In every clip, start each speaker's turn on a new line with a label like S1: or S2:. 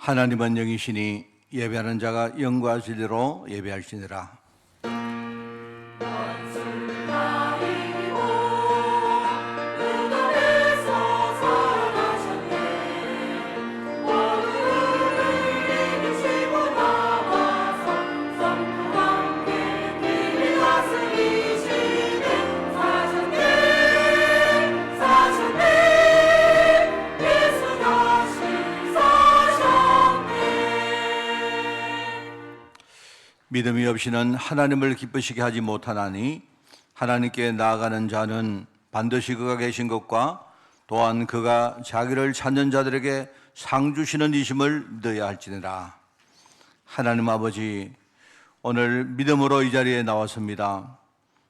S1: 하나님은 영이시니 예배하는 자가 영과 진리로 예배할지니라. 믿음이 없이는 하나님을 기쁘시게 하지 못하나니 하나님께 나아가는 자는 반드시 그가 계신 것과 또한 그가 자기를 찾는 자들에게 상 주시는 이심을 믿어야 할지니라. 하나님 아버지, 오늘 믿음으로 이 자리에 나왔습니다.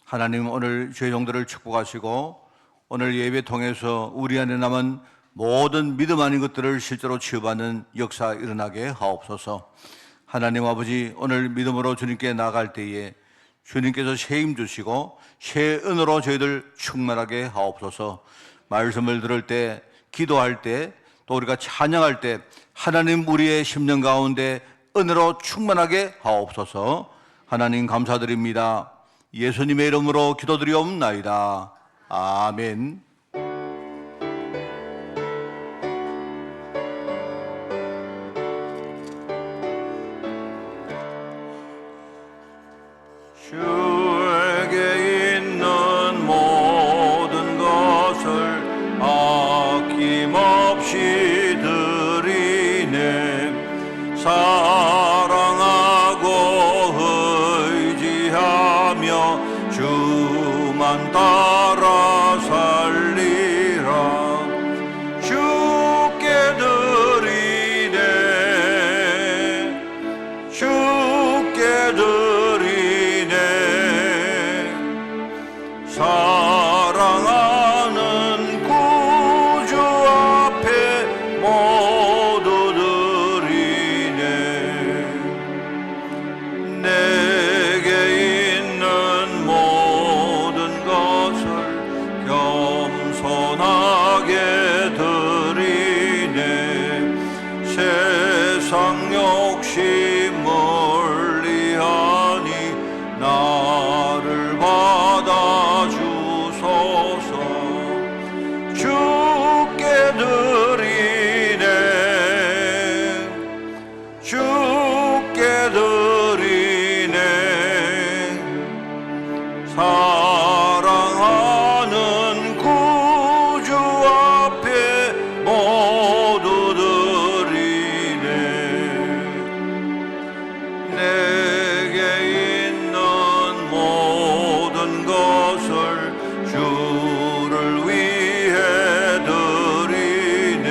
S1: 하나님, 오늘 죄종들을 축복하시고 오늘 예배 통해서 우리 안에 남은 모든 믿음 아닌 것들을 실제로 치유받는 역사 일어나게 하옵소서. 하나님 아버지, 오늘 믿음으로 주님께 나아갈 때에 주님께서 새 힘 주시고 새 은혜로 저희들 충만하게 하옵소서. 말씀을 들을 때, 기도할 때, 또 우리가 찬양할 때 하나님 우리의 심령 가운데 은혜로 충만하게 하옵소서. 하나님 감사드립니다. 예수님의 이름으로 기도드리옵나이다. 아멘. 주에게 있는 모든 것을 아낌없이 드리네. 사랑하고 의지하며 주만 따라 살리라. 주께 드리네. 주께 드리네. 사랑하는 구주 앞에 모두 드리네. 내게 있는 모든 것을 겸손하게 드리네. 세상 욕심 멀리하니 나를 받아 주소서. 주께 드리네. 주께 드리네. 사랑하는 구주 앞에 모두 드리네. 내게 있는 모든 것을 주를 위해 드리네.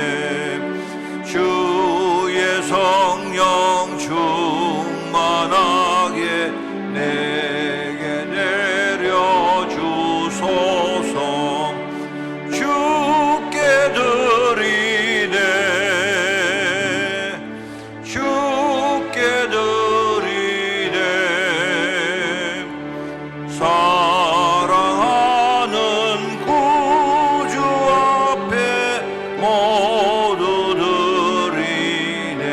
S1: 주의 성령 충만하게 내게 내려주소서. 주께 드리네. 주께 드리네. 사랑하는 구주 앞에 모두 드리네.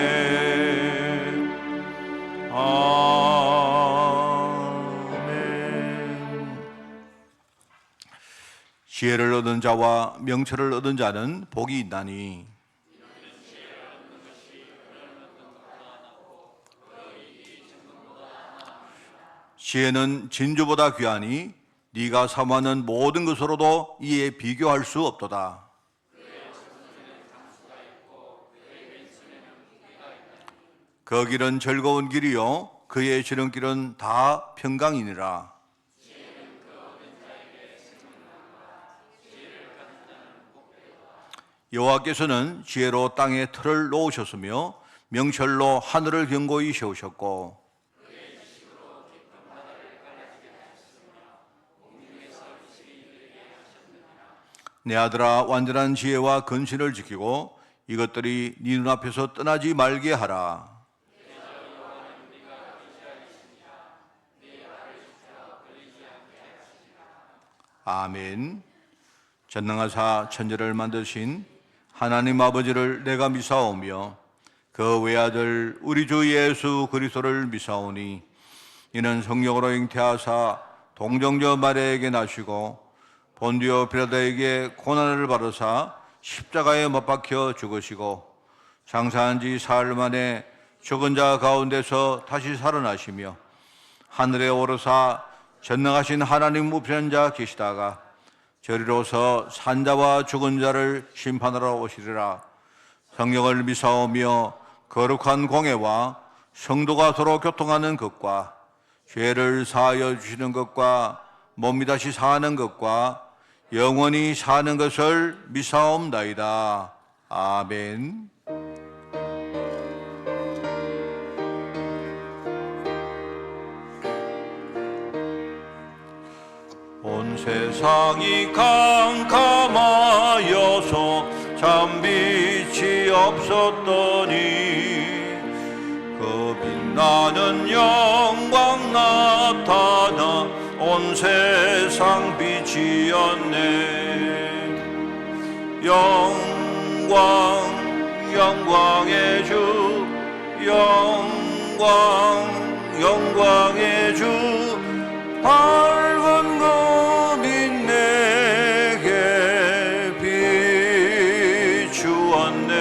S1: 아멘. 지혜를 얻은 자와 명철을 얻은 자는 복이 있나니 지혜는 진주보다 귀하니 네가 사모하는 모든 것으로도 이에 비교할 수 없도다. 그 길은 즐거운 길이요 그의 지름길은 다 평강이니라. 여호와께서는 지혜로 땅에 틀을 놓으셨으며 명철로 하늘을 견고히 세우셨고 내 아들아, 완전한 지혜와 근신을 지키고 이것들이 네 눈앞에서 떠나지 말게 하라. 아멘. 전능하사 천지를 만드신 하나님 아버지를 내가 미사오며 그 외아들 우리 주 예수 그리스도를 미사오니 이는 성령으로 잉태하사 동정녀 마리아에게 나시고 본디오 빌라도에게 고난을 받으사 십자가에 못 박혀 죽으시고 장사한 지 사흘 만에 죽은 자 가운데서 다시 살아나시며 하늘에 오르사 전능하신 하나님 우편한 자 계시다가 저리로서 산자와 죽은 자를 심판하러 오시리라. 성령을 미사오며 거룩한 공회와 성도가 서로 교통하는 것과 죄를 사하여 주시는 것과 몸이 다시 사는 것과 영원히 사는 것을 미사옵나이다. 아멘. 온 세상이 캄캄하여서 참 빛이 없었더니 그 빛나는 영광 나타나 온 세상 빛이었네. 영광의 주, 영광의 주, 밝은 그 빛 내게 비추었네.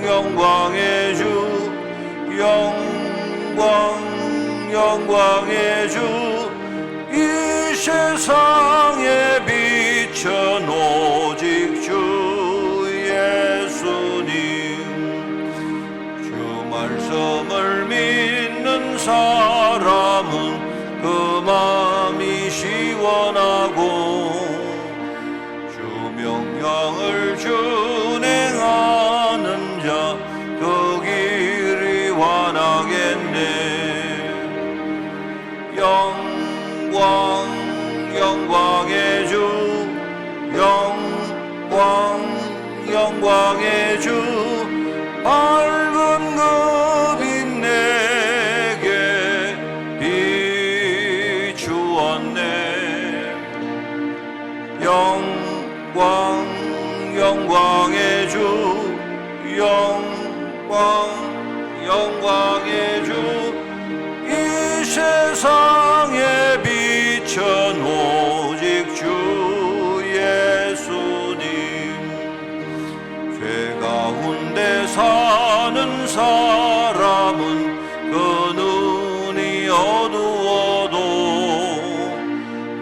S1: 영광의 주, 영광의 주, 이 세상에 빛은 오직 주 예수님. 주 말씀을 믿는 사람은 그 마음이 시원하고 주 명령을 준행하는 자 그 길이 환하겠네. 영광의 주, 영광의 주, 밝은 그 빛 내게 비추었네. 영광의 주, 영광의 주, 이 세상에 빛은 오직 주 예수님. 죄 가운데 사는 사람은 그 눈이 어두워도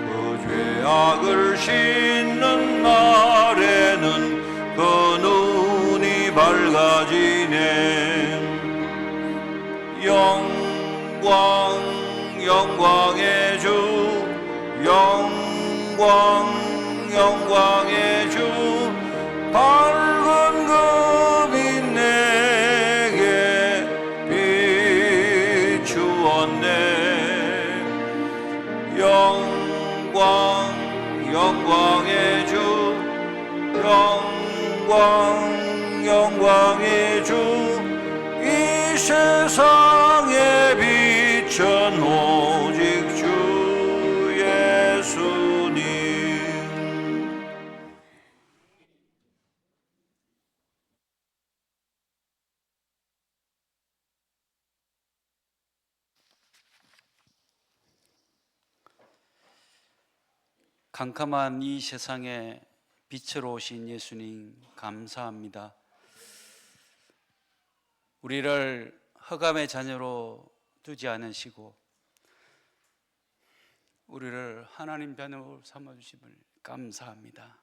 S1: 그 죄악을 씻는 날에는 그 눈이 밝아지네. 영광의 주, 영광의 주, 밝은 그 빛 내게 비추었네. 영광의 주, 영광의 주, 이 세상에 빛은 오직 주 예수님.
S2: 캄캄한 이 세상에 빛으로 오신 예수님 감사합니다. 우리를 흑암의 자녀로 두지 않으시고 우리를 하나님 자녀로 삼아주심을 감사합니다.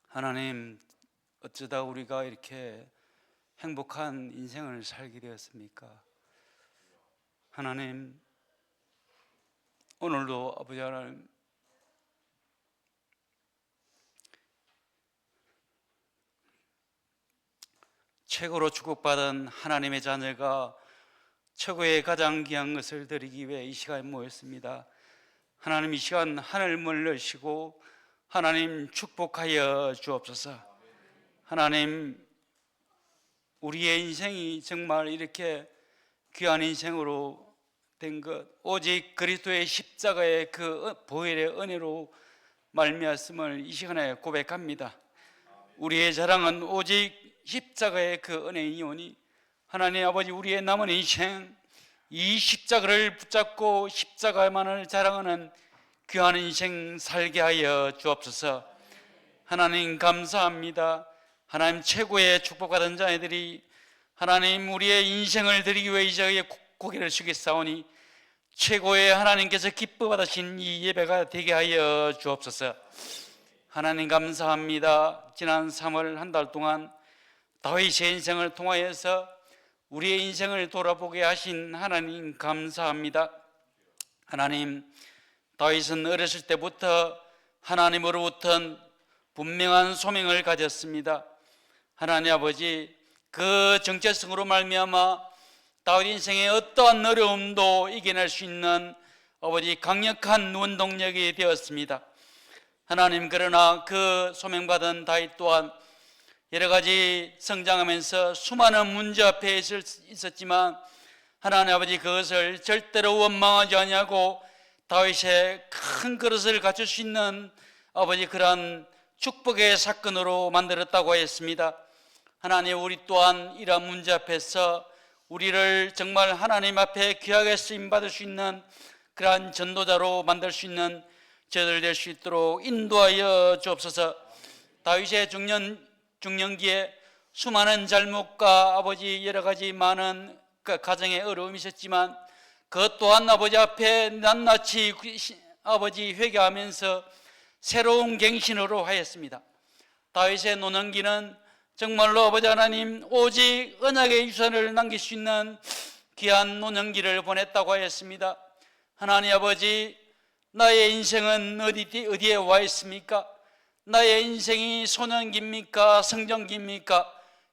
S2: 하나님, 어쩌다 우리가 이렇게 행복한 인생을 살게 되었습니까? 하나님, 오늘도 아버지 하나님, 최고로 축복받은 하나님의 자녀가 최고의 가장 귀한 것을 드리기 위해 이 시간에 모였습니다. 하나님, 이 시간 하늘 문을 여시고 하나님 축복하여 주옵소서. 하나님, 우리의 인생이 정말 이렇게 귀한 인생으로 된 것, 오직 그리스도의 십자가의 그 보혈의 은혜로 말미암음을 이 시간에 고백합니다. 우리의 자랑은 오직 십자가의 그 은혜이오니 하나님 아버지, 우리의 남은 인생 이 십자가를 붙잡고 십자가만을 자랑하는 귀한 인생 살게 하여 주옵소서. 하나님 감사합니다. 하나님 최고의 축복받은 자녀들이 하나님 우리의 인생을 드리기 위해 이 자리에 고개를 숙이사오니 최고의 하나님께서 기뻐 받으신 이 예배가 되게 하여 주옵소서. 하나님 감사합니다. 지난 3월 한 달 동안 다윗의 인생을 통하여서 우리의 인생을 돌아보게 하신 하나님 감사합니다. 하나님, 다윗은 어렸을 때부터 하나님으로부터 분명한 소명을 가졌습니다. 하나님 아버지, 그 정체성으로 말미암아 다윗 인생의 어떠한 어려움도 이겨낼 수 있는 아버지 강력한 원동력이 되었습니다. 하나님, 그러나 그 소명받은 다윗 또한 여러 가지 성장하면서 수많은 문제 앞에 있었지만 하나님 아버지, 그것을 절대로 원망하지 아니하고 다윗의 큰 그릇을 갖출 수 있는 아버지 그러한 축복의 사건으로 만들었다고 했습니다. 하나님, 우리 또한 이러한 문제 앞에서 우리를 정말 하나님 앞에 귀하게 쓰임받을 수 있는 그러한 전도자로 만들 수 있는 저희들 될 수 있도록 인도하여 주옵소서. 다윗의 중년기에 수많은 잘못과 아버지 여러 가지 많은 가정의 어려움이 있었지만 그것 또한 아버지 앞에 낱낱이 아버지 회개하면서 새로운 갱신으로 하였습니다. 다윗의 노년기는 정말로 아버지 하나님 오직 언약의 유산을 남길 수 있는 귀한 노년기를 보냈다고 하였습니다. 하나님 아버지, 나의 인생은 어디에 와 있습니까? 나의 인생이 소년기입니까? 성장기입니까?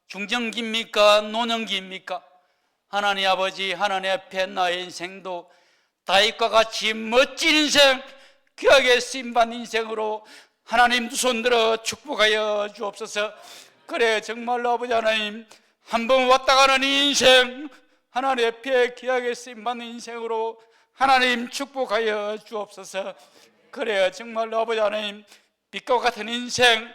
S2: 중장기입니까? 노년기입니까? 하나님 아버지, 하나님 앞에 나의 인생도 다윗과 같이 멋진 인생, 귀하게 쓰임받는 인생으로 하나님 두 손 들어 축복하여 주옵소서. 그래, 정말로 아버지 하나님, 한번 왔다 가는 인생, 하나님 앞에 귀하게 쓰임받는 인생으로 하나님 축복하여 주옵소서. 그래, 정말로 아버지 하나님, 빛과 같은 인생,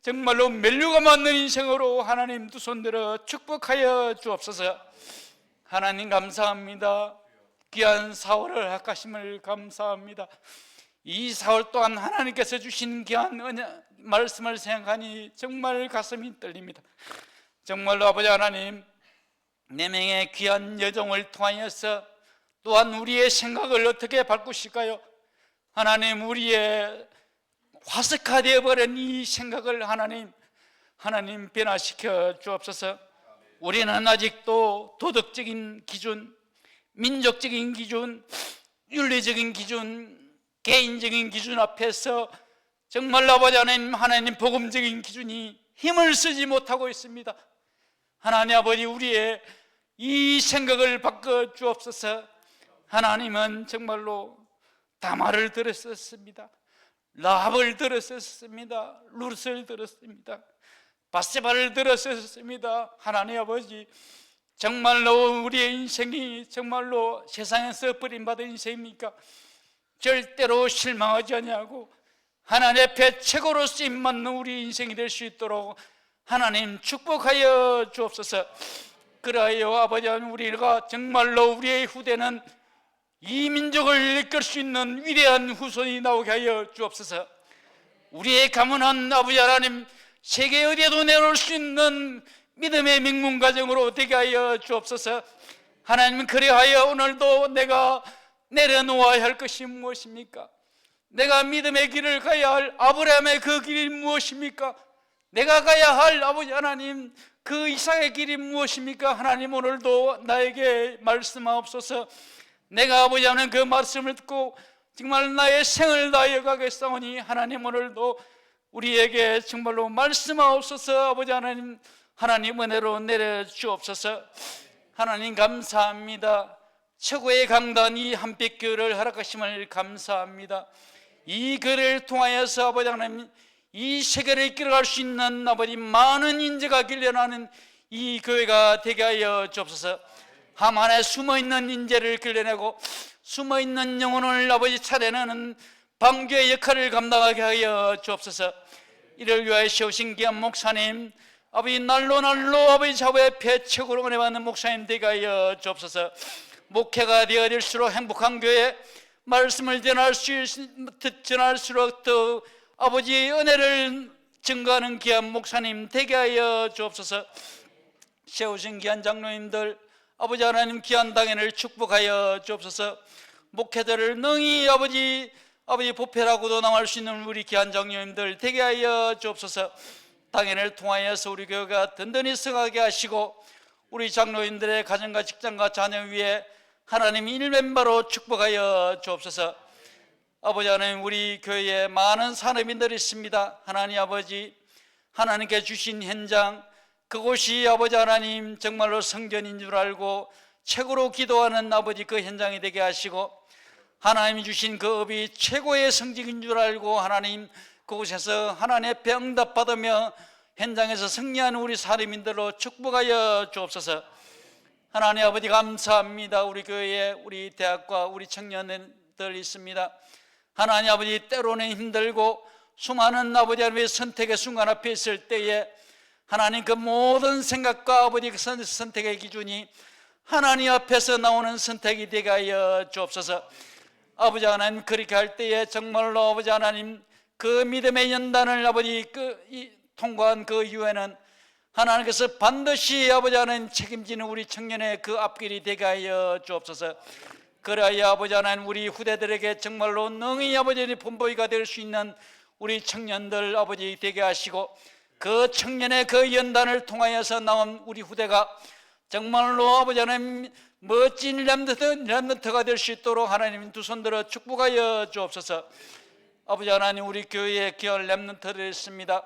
S2: 정말로 멜류가 맞는 인생으로 하나님 두 손 들어 축복하여 주옵소서. 하나님 감사합니다. 귀한 4월을 허락하심을 감사합니다. 이 4월 또한 하나님께서 주신 귀한 말씀을 생각하니 정말 가슴이 떨립니다. 정말로 아버지 하나님, 4명의 귀한 여정을 통하여서 또한 우리의 생각을 어떻게 바꾸실까요? 하나님, 우리의 화석화되어 버린 이 생각을 하나님 변화시켜 주옵소서. 우리는 아직도 도덕적인 기준, 민족적인 기준, 윤리적인 기준, 개인적인 기준 앞에서 정말로 아버지 하나님 복음적인 기준이 힘을 쓰지 못하고 있습니다. 하나님 아버지, 우리의 이 생각을 바꿔 주옵소서. 하나님은 정말로 다말을 들었었습니다. 라합을 들었었습니다. 룻을 들었습니다. 바세바를 들었었습니다. 하나님 아버지, 정말로 우리의 인생이 정말로 세상에서 버림받은 인생입니까? 절대로 실망하지 아니하고 하나님 앞에 최고로 쓰임받는 우리 인생이 될 수 있도록 하나님 축복하여 주옵소서. 그러하여 아버지 하나님, 우리가 정말로 우리의 후대는 이 민족을 이끌 수 있는 위대한 후손이 나오게 하여 주옵소서. 우리의 가문은 아버지 하나님 세계 어디에도 내놓을 수 있는 믿음의 명문 가정으로 되게 하여 주옵소서. 하나님, 그리하여 오늘도 내가 내려놓아야 할 것이 무엇입니까? 내가 믿음의 길을 가야 할 아브라함의 그 길이 무엇입니까? 내가 가야 할 아버지 하나님 그 이삭의 길이 무엇입니까? 하나님, 오늘도 나에게 말씀하옵소서. 내가 아버지 하나님 그 말씀을 듣고 정말 나의 생을 다하여 가겠사오니 하나님, 오늘도 우리에게 정말로 말씀하옵소서. 아버지 하나님 은혜로 내려주옵소서. 하나님 감사합니다. 최고의 강단 이 한빛교회를 허락하심을 감사합니다. 이 교회를 통하여서 아버지 하나님 이 세계를 이끌어갈 수 있는 아버지 많은 인재가 길러나는 이 교회가 되게 하여 주옵소서. 함 안에 숨어있는 인재를 길러내고 숨어있는 영혼을 아버지 차려내는 방주의 역할을 감당하게 하여 주옵소서. 이를 위하여 세우신 귀한 목사님, 아버지 날로 아버지 좌우의 배척으로 은혜 받는 목사님 되게 하여 주옵소서. 목회가 되어질수록 행복한 교회, 말씀을 전할수록 더 아버지 은혜를 증거하는 귀한 목사님 되게 하여 주옵소서. 세우신 귀한 장로님들, 아버지 하나님 귀한 당회를 축복하여 주옵소서. 목회자를 능히 아버지 보편하고도 남을 수 있는 우리 귀한 장로님들 되게 하여 주옵소서. 당회를 통하여서 우리 교회가 든든히 서가게 하시고 우리 장로님들의 가정과 직장과 자녀 위에 하나님 일면바로 축복하여 주옵소서. 아버지 하나님, 우리 교회에 많은 산업인들이 있습니다. 하나님 아버지, 하나님께 주신 현장, 그곳이 아버지 하나님 정말로 성전인 줄 알고 최고로 기도하는 아버지 그 현장이 되게 하시고, 하나님이 주신 그 업이 최고의 성직인 줄 알고 하나님 그곳에서 하나님의 앞에 응답받으며 현장에서 승리하는 우리 사람인들로 축복하여 주옵소서. 하나님 아버지 감사합니다. 우리 교회에 우리 대학과 우리 청년들 있습니다. 하나님 아버지, 때로는 힘들고 수많은 아버지 하나님의 선택의 순간 앞에 있을 때에 하나님 그 모든 생각과 아버지 그 선택의 기준이 하나님 앞에서 나오는 선택이 되게 하여 주옵소서. 아버지 하나님, 그렇게 할 때에 정말로 아버지 하나님 그 믿음의 연단을 아버지 통과한 그 이후에는 하나님께서 반드시 아버지 하나님 책임지는 우리 청년의 그 앞길이 되게 하여 주옵소서. 그래야 아버지 하나님 우리 후대들에게 정말로 능히 아버지 본보기가 될 수 있는 우리 청년들 아버지 되게 하시고, 그 청년의 그 연단을 통하여서 나온 우리 후대가 정말로 아버지 하나님 멋진 렘넌트가 될 수 있도록 하나님 두 손 들어 축복하여 주옵소서. 아버지 하나님, 우리 교회에 귀한 렘넌트들이 있습니다.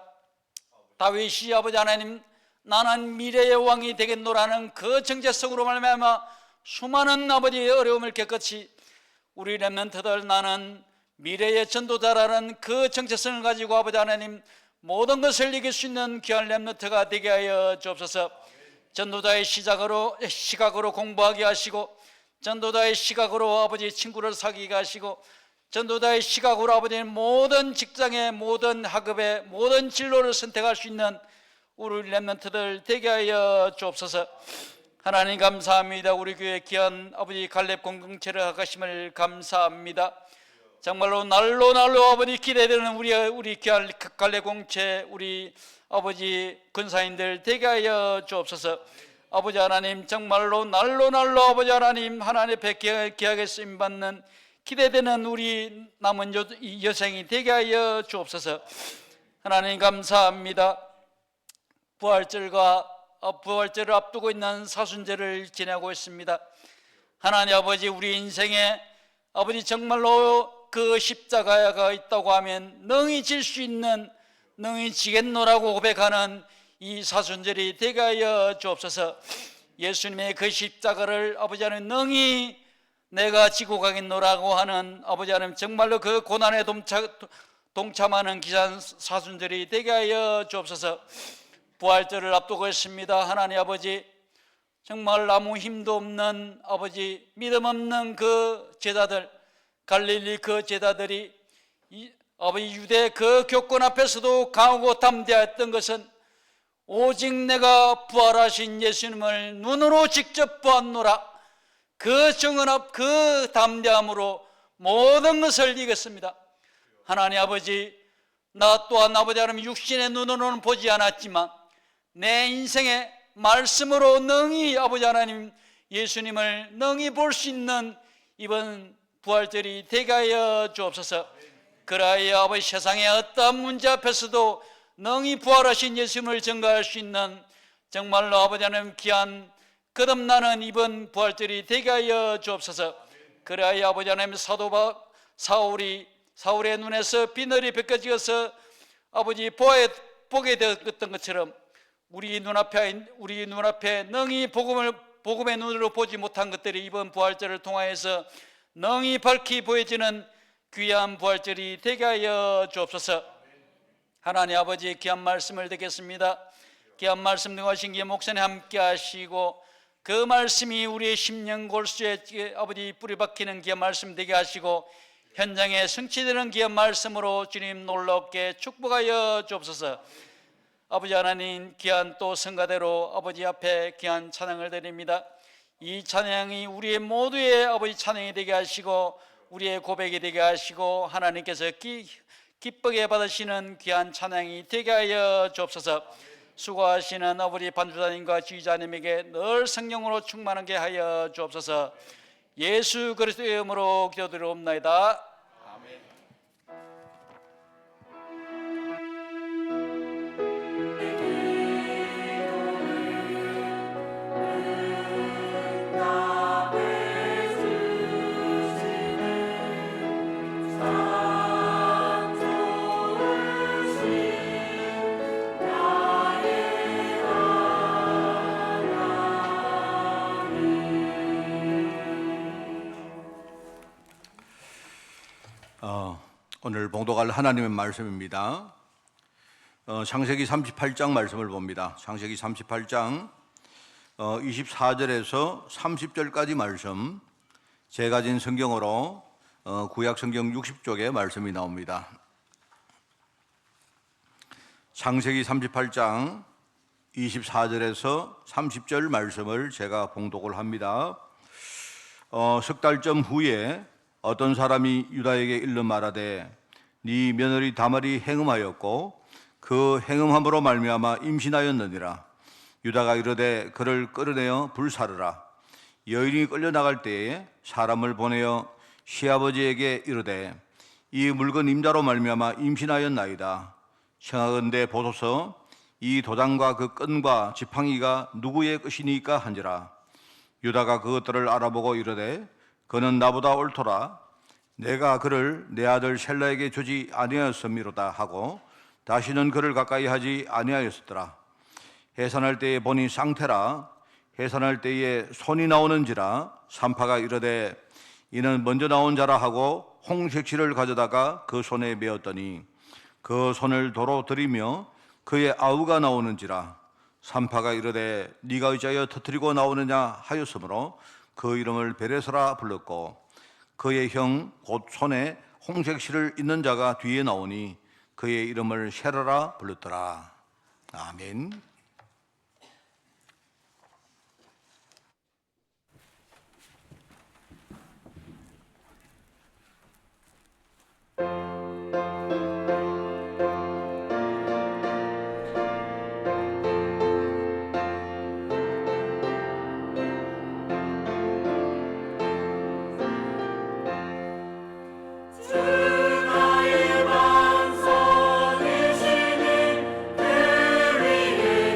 S2: 다윗이 아버지 하나님 나는 미래의 왕이 되겠노라는 그 정체 속으로 말미암아 수많은 아버지의 어려움을 겪었지, 우리 렘넌트들 나는 미래의 전도자라는 그 정체성을 가지고 아버지 하나님 모든 것을 이길 수 있는 귀한 렘넌트가 되게 하여 주옵소서. 전도자의 시각으로 공부하게 하시고, 전도자의 시각으로 아버지 친구를 사귀게 하시고, 전도자의 시각으로 아버지 모든 직장의 모든 학업의 모든 진로를 선택할 수 있는 우리 렘넌트들 되게 하여 주옵소서. 하나님 감사합니다. 우리 교회 귀한 아버지 갈렙 공동체를 허가심을 감사합니다. 정말로 날로 아버지 기대되는 우리 귀한 갈렙 공동체, 우리 아버지 근사인들 되게 하여 주옵소서. 아버지 하나님, 정말로 날로 아버지 하나님 앞에 귀하게 쓰임받는 기대되는 우리 남은 여생이 되게 하여 주옵소서. 하나님 감사합니다. 부활절을 앞두고 있는 사순절을 지내고 있습니다. 하나님 아버지, 우리 인생에 아버지 정말로 그 십자가가 있다고 하면 능히 질 수 있는, 능히 지겠노라고 고백하는 이 사순절이 되게 하여 주옵소서. 예수님의 그 십자가를 아버지 하나님 능히 내가 지고 가겠노라고 하는 아버지 하나님 정말로 그 고난에 동참하는 귀한 사순절이 되게 하여 주옵소서. 부활절을 앞두고 있습니다. 하나님 아버지, 정말 아무 힘도 없는 아버지 믿음 없는 그 제자들, 갈릴리 그 제자들이 아버지 유대 그 교권 앞에서도 강하고 담대했던 것은 오직 내가 부활하신 예수님을 눈으로 직접 보았노라, 그 정언 앞 그 담대함으로 모든 것을 이겼습니다. 하나님 아버지, 나 또한 아버지 하나님 육신의 눈으로는 보지 않았지만 내 인생의 말씀으로 능히 아버지 하나님 예수님을 능히 볼 수 있는 이번 부활절이 되게 하여 주옵소서. 그러하여 아버지 세상의 어떤 문제 앞에서도 능히 부활하신 예수님을 증거할 수 있는 정말로 아버지 하나님 귀한 거듭나는 이번 부활절이 되게 하여 주옵소서. 그러하여 아버지 하나님 사울의 눈에서 비늘이 벗겨져서 아버지 보게 되었던 것처럼 우리 눈앞에 능히 복음의 눈으로 보지 못한 것들이 이번 부활절을 통하여서 능히 밝히 보여지는 귀한 부활절이 되게 하여 주옵소서. 하나님 아버지, 귀한 말씀을 듣겠습니다. 귀한 말씀 등하신 기 목사님 함께 하시고, 그 말씀이 우리의 심령 골수에 아버지 뿌리 박히는 귀한 말씀 되게 하시고, 현장에 성취되는 귀한 말씀으로 주님 놀랍게 축복하여 주옵소서. 아버지 하나님, 귀한 또 성가대로 아버지 앞에 귀한 찬양을 드립니다. 이 찬양이 우리의 모두의 아버지 찬양이 되게 하시고 우리의 고백이 되게 하시고 하나님께서 기쁘게 받으시는 귀한 찬양이 되게 하여 주옵소서. 수고하시는 아버지 반주자님과 지휘자님에게 늘 성령으로 충만하게 하여 주옵소서. 예수 그리스도의 이름으로 기도드리옵나이다.
S1: 오늘 봉독할 하나님의 말씀입니다. 창세기 38장 말씀을 봅니다. 창세기 38장 24절에서 30절까지 말씀, 제가 진 성경으로 구약 성경 60쪽에 말씀이 나옵니다. 창세기 38장 24절에서 30절 말씀을 제가 봉독을 합니다. 석 달쯤 후에 어떤 사람이 유다에게 일러 말하되 네 며느리 다말이 행음하였고 그 행음함으로 말미암아 임신하였느니라. 유다가 이르되 그를 끌어내어 불사르라. 여인이 끌려나갈 때에 사람을 보내어 시아버지에게 이르되 이 물건 임자로 말미암아 임신하였나이다. 청하건대 보소서 이 도장과 그 끈과 지팡이가 누구의 것이니까 한지라. 유다가 그것들을 알아보고 이르되 그는 나보다 옳도라. 내가 그를 내 아들 셀라에게 주지 아니하였음이로다 하고 다시는 그를 가까이 하지 아니하였더라. 해산할 때에 보니 쌍태라. 해산할 때에 손이 나오는지라. 산파가 이르되 이는 먼저 나온 자라 하고 홍색실을 가져다가 그 손에 메었더니 그 손을 도로 들이며 그의 아우가 나오는지라. 산파가 이르되 네가 어찌하여 터뜨리고 나오느냐 하였으므로 그 이름을 베레스라 불렀고 그의 형 곧 손에 홍색 실을 잇는 자가 뒤에 나오니 그의 이름을 세라라 불렀더라. 아멘.
S3: 주나의 반석이시니 그 위에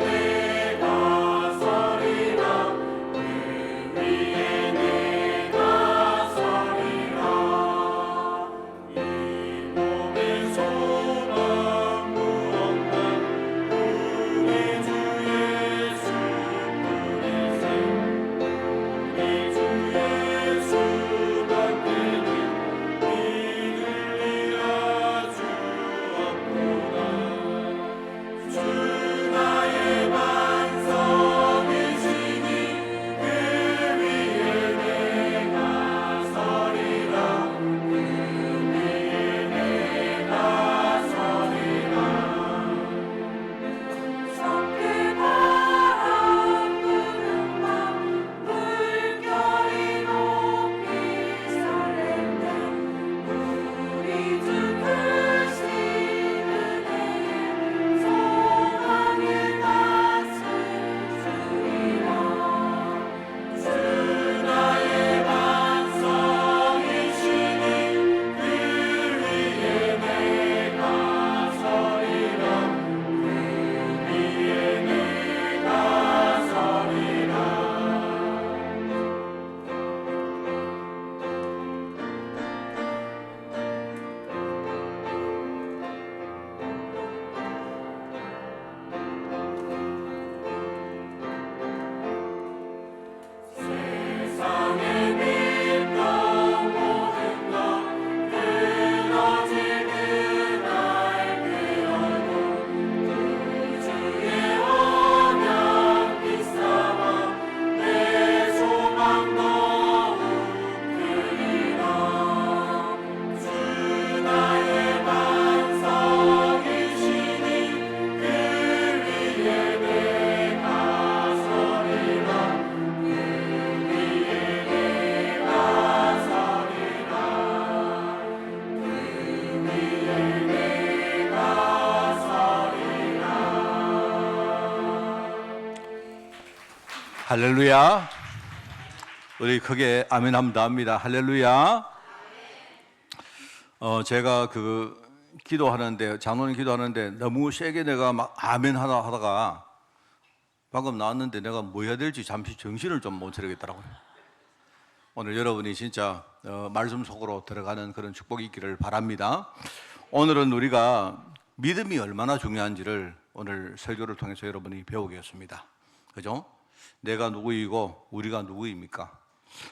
S1: 할렐루야. 우리 크게 아멘 하면 합니다. 할렐루야. 제가 기도하는데, 장로님 기도하는데 너무 세게 내가 막 아멘 하다가 방금 나왔는데 내가 뭐 해야 될지 잠시 정신을 좀 못 차리겠더라고요. 오늘 여러분이 진짜 말씀 속으로 들어가는 그런 축복이 있기를 바랍니다. 오늘은 우리가 믿음이 얼마나 중요한지를 오늘 설교를 통해서 여러분이 배우겠습니다. 그죠? 내가 누구이고 우리가 누구입니까?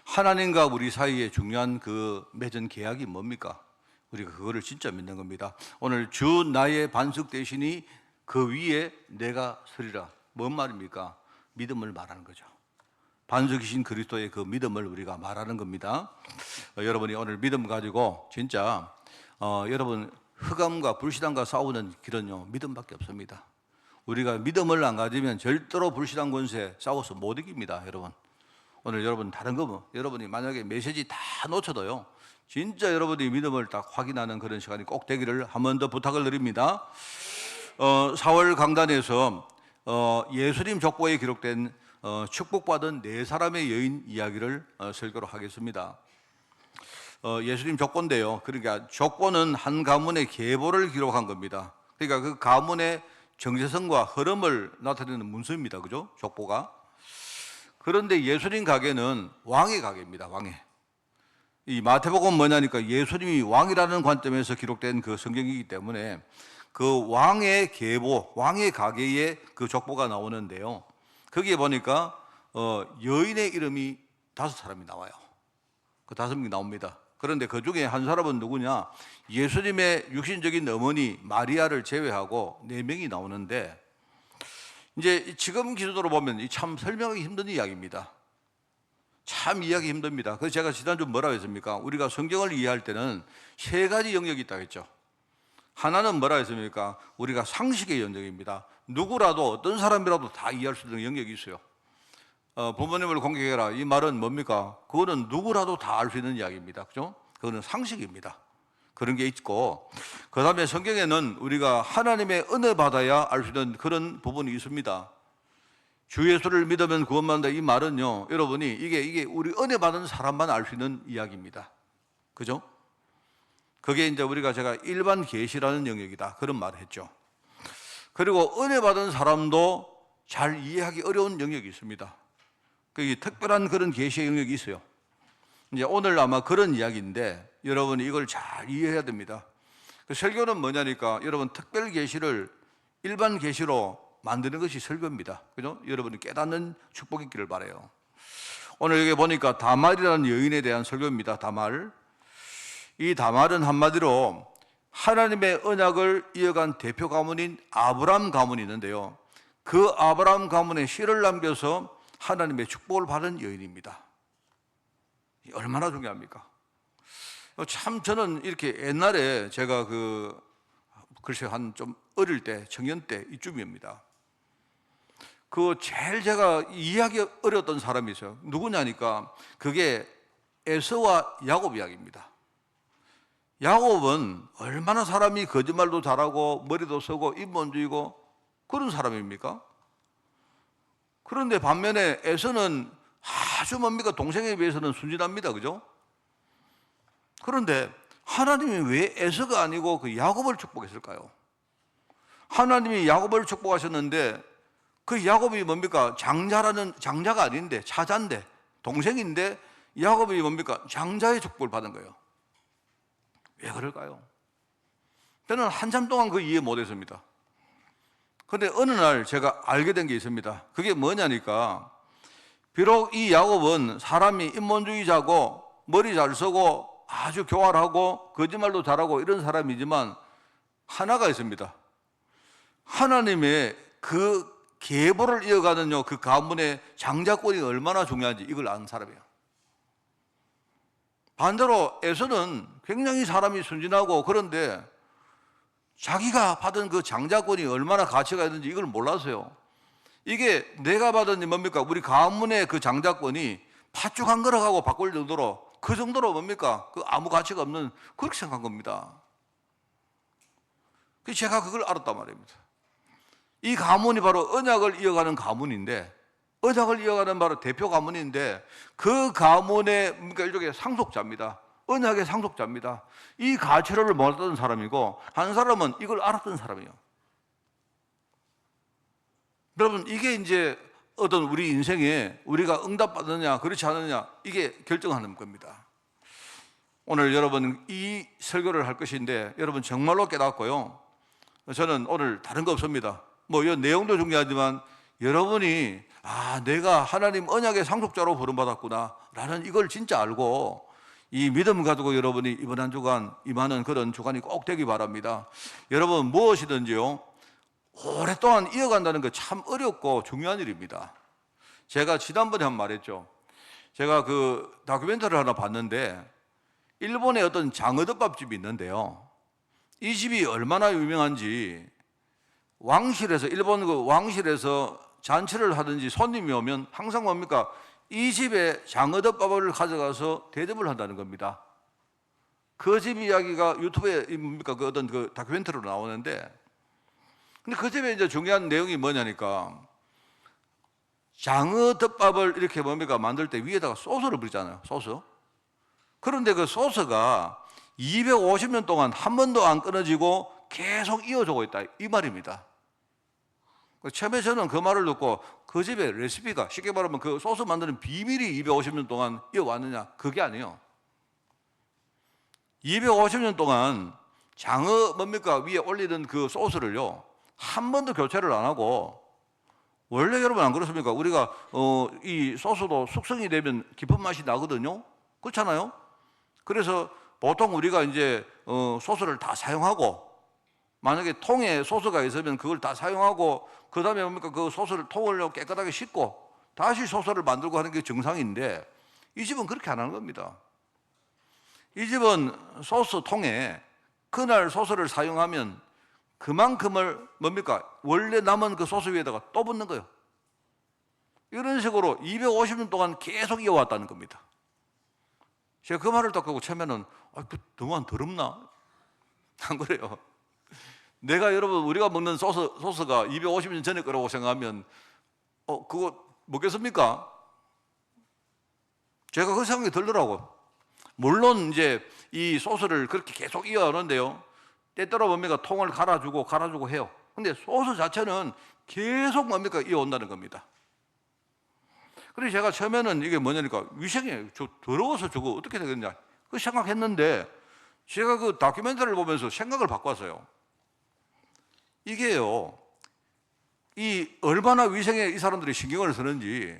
S1: 하나님과 우리 사이에 중요한 그 맺은 계약이 뭡니까? 우리가 그거를 진짜 믿는 겁니다. 오늘 주 나의 반석 대신이 그 위에 내가 서리라. 뭔 말입니까? 믿음을 말하는 거죠. 반석이신 그리스도의 그 믿음을 우리가 말하는 겁니다. 여러분이 오늘 믿음 가지고 진짜 여러분 흑암과 불신앙과 싸우는 길은요 믿음밖에 없습니다. 우리가 믿음을 안 가지면 절대로 불신앙 권세 싸워서 못 이깁니다. 여러분 오늘 여러분 다른 거 여러분이 만약에 메시지 다 놓쳐도요 진짜 여러분이 믿음을 딱 확인하는 그런 시간이 꼭 되기를 한 번 더 부탁을 드립니다. 4월 강단에서 예수님 족보에 기록된 축복받은 네 사람의 여인 이야기를 설교로 하겠습니다. 예수님 족보인데요. 그러니까 족보는 한 가문의 계보를 기록한 겁니다. 그러니까 그 가문의 정체성과 흐름을 나타내는 문서입니다. 그죠? 족보가. 그런데 예수님 가게는 왕의 가게입니다. 왕의. 이 마태복음 뭐냐니까 예수님이 왕이라는 관점에서 기록된 그 성경이기 때문에 그 왕의 계보, 왕의 가게에 그 족보가 나오는데요. 거기에 보니까 여인의 이름이 5사람이 나와요. 그 5명이 나옵니다. 그런데 그 중에 한 사람은 누구냐? 예수님의 육신적인 어머니 마리아를 제외하고 4명이 나오는데 이제 지금 기준으로 보면 참 설명하기 힘든 이야기입니다. 참 이해하기 힘듭니다. 그래서 제가 지난주 뭐라고 했습니까? 우리가 성경을 이해할 때는 3가지 영역이 있다고 했죠. 하나는 뭐라 했습니까? 우리가 상식의 영역입니다. 누구라도 어떤 사람이라도 다 이해할 수 있는 영역이 있어요. 부모님을 공격해라 이 말은 뭡니까? 그거는 누구라도 다 알 수 있는 이야기입니다. 그죠? 그거는 상식입니다. 그런 게 있고 그 다음에 성경에는 우리가 하나님의 은혜 받아야 알 수 있는 그런 부분이 있습니다. 주 예수를 믿으면 구원받는다 이 말은요 여러분이 이게 우리 은혜 받은 사람만 알 수 있는 이야기입니다. 그죠? 그게 이제 제가 일반 계시라는 영역이다 그런 말을 했죠. 그리고 은혜 받은 사람도 잘 이해하기 어려운 영역이 있습니다. 그 특별한 그런 계시의 영역이 있어요. 이제 오늘 아마 그런 이야기인데 여러분이 이걸 잘 이해해야 됩니다. 그 설교는 뭐냐니까 여러분 특별 계시를 일반 계시로 만드는 것이 설교입니다. 그죠? 여러분이 깨닫는 축복이 있기를 바라요. 오늘 여기 보니까 다말이라는 여인에 대한 설교입니다. 다말. 이 다말은 한마디로 하나님의 언약을 이어간 대표 가문인 아브람 가문이 있는데요. 그 아브람 가문에 씨를 남겨서 하나님의 축복을 받은 여인입니다. 얼마나 중요합니까? 참 저는 이렇게 옛날에 제가 글쎄 한 좀 어릴 때 청년 때 이쯤입니다. 제일 제가 이해하기 어려웠던 사람이 있어요. 누구냐니까 그게 에서와 야곱 이야기입니다. 야곱은 얼마나 사람이 거짓말도 잘하고 머리도 쓰고 인본주의고 그런 사람입니까? 그런데 반면에 에서는 아주 뭡니까? 동생에 비해서는 순진합니다. 그죠? 그런데 하나님이 왜 에서가 아니고 그 야곱을 축복했을까요? 하나님이 야곱을 축복하셨는데 그 야곱이 뭡니까? 장자가 아닌데 차자인데 동생인데 야곱이 뭡니까? 장자의 축복을 받은 거예요. 왜 그럴까요? 저는 한참 동안 그 이해 못했습니다. 그런데 어느 날 제가 알게 된 게 있습니다. 그게 뭐냐니까 비록 이 야곱은 사람이 인본주의자고 머리 잘 쓰고 아주 교활하고 거짓말도 잘하고 이런 사람이지만 하나가 있습니다. 하나님의 그 계보를 이어가는 그 가문의 장자권이 얼마나 중요한지 이걸 아는 사람이에요. 반대로 에서는 굉장히 사람이 순진하고 그런데 자기가 받은 그 장자권이 얼마나 가치가 있는지 이걸 몰랐어요. 이게 내가 받은 뭡니까? 우리 가문의 그 장자권이 팥죽 한 그릇하고 바꿀 정도로 그 정도로 뭡니까? 아무 가치가 없는 그렇게 생각한 겁니다. 그래서 제가 그걸 알았단 말입니다. 이 가문이 바로 언약을 이어가는 가문인데 언약을 이어가는 바로 대표 가문인데 그 가문의 그러니까 일종의 상속자입니다. 언약의 상속자입니다. 이 가치를 몰랐던 사람이고 한 사람은 이걸 알았던 사람이에요. 여러분, 이게 이제 어떤 우리 인생에 우리가 응답받느냐 그렇지 않느냐 이게 결정하는 겁니다. 오늘 여러분 이 설교를 할 것인데 여러분 정말로 깨닫고요. 저는 오늘 다른 거 없습니다. 뭐 이 내용도 중요하지만 여러분이 내가 하나님 언약의 상속자로 부름받았구나 라는 이걸 진짜 알고 이 믿음 가지고 여러분이 이번 한 주간 임하는 그런 주간이 꼭 되기 바랍니다. 여러분 무엇이든지요 오랫동안 이어간다는 거 참 어렵고 중요한 일입니다. 제가 지난번에 한 말 했죠. 제가 그 다큐멘터리를 하나 봤는데 일본에 어떤 장어덮밥집이 있는데요. 이 집이 얼마나 유명한지 왕실에서 일본 그 왕실에서 잔치를 하든지 손님이 오면 항상 뭡니까? 이 집에 장어덮밥을 가져가서 대접을 한다는 겁니다. 그 집 이야기가 유튜브에 뭡니까? 그 어떤 그 다큐멘터리로 나오는데 근데 그 집에 이제 중요한 내용이 뭐냐니까 장어덮밥을 이렇게 뭡니까? 만들 때 위에다가 소스를 뿌리잖아요. 소스. 그런데 그 소스가 250년 동안 한 번도 안 끊어지고 계속 이어지고 있다. 이 말입니다. 처음에 저는 그 말을 듣고 그 집의 레시피가 쉽게 말하면 그 소스 만드는 비밀이 250년 동안 이어왔느냐? 그게 아니에요. 250년 동안 장어 뭡니까? 위에 올리던 그 소스를요. 한 번도 교체를 안 하고 원래 여러분 안 그렇습니까? 우리가 이 소스도 숙성이 되면 깊은 맛이 나거든요. 그렇잖아요? 그래서 보통 우리가 이제 소스를 다 사용하고 만약에 통에 소스가 있으면 그걸 다 사용하고 그 다음에 뭡니까? 그 소스를 통을 깨끗하게 씻고 다시 소스를 만들고 하는 게 정상인데 이 집은 그렇게 안 하는 겁니다. 이 집은 소스 통에 그날 소스를 사용하면 그만큼을 뭡니까? 원래 남은 그 소스 위에다가 또 붓는 거예요. 이런 식으로 250년 동안 계속 이어왔다는 겁니다. 제가 그 말을 딱 하고 처음에는 너무 안 더럽나? 안 그래요. 내가 여러분 우리가 먹는 소스가 250년 전에 거라고 생각하면 그거 먹겠습니까? 제가 그 생각이 들더라고. 물론 이제 이 소스를 그렇게 계속 이어하는데요. 때때로 뭡니까? 통을 갈아주고 해요. 근데 소스 자체는 계속 뭡니까? 이어온다는 겁니다. 그래서 제가 처음에는 이게 뭐냐니까 위생이 더러워서 저거 어떻게 되겠냐 그 생각했는데 제가 그 다큐멘터리를 보면서 생각을 바꿨어요. 이게요, 이 얼마나 위생에 이 사람들이 신경을 쓰는지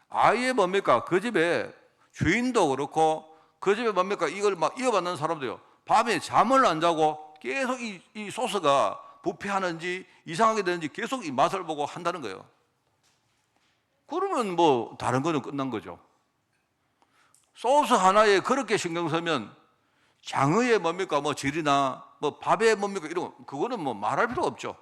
S1: 아예 뭡니까? 그 집에 주인도 그렇고 그 집에 뭡니까? 이걸 막 이어받는 사람도요. 밤에 잠을 안 자고 계속 이 소스가 부패하는지 이상하게 되는지 계속 이 맛을 보고 한다는 거예요. 그러면 뭐 다른 거는 끝난 거죠. 소스 하나에 그렇게 신경 쓰면 장어의 뭡니까? 뭐 질이나 뭐 밥에 뭡니까? 이런 거 그거는 뭐 말할 필요가 없죠.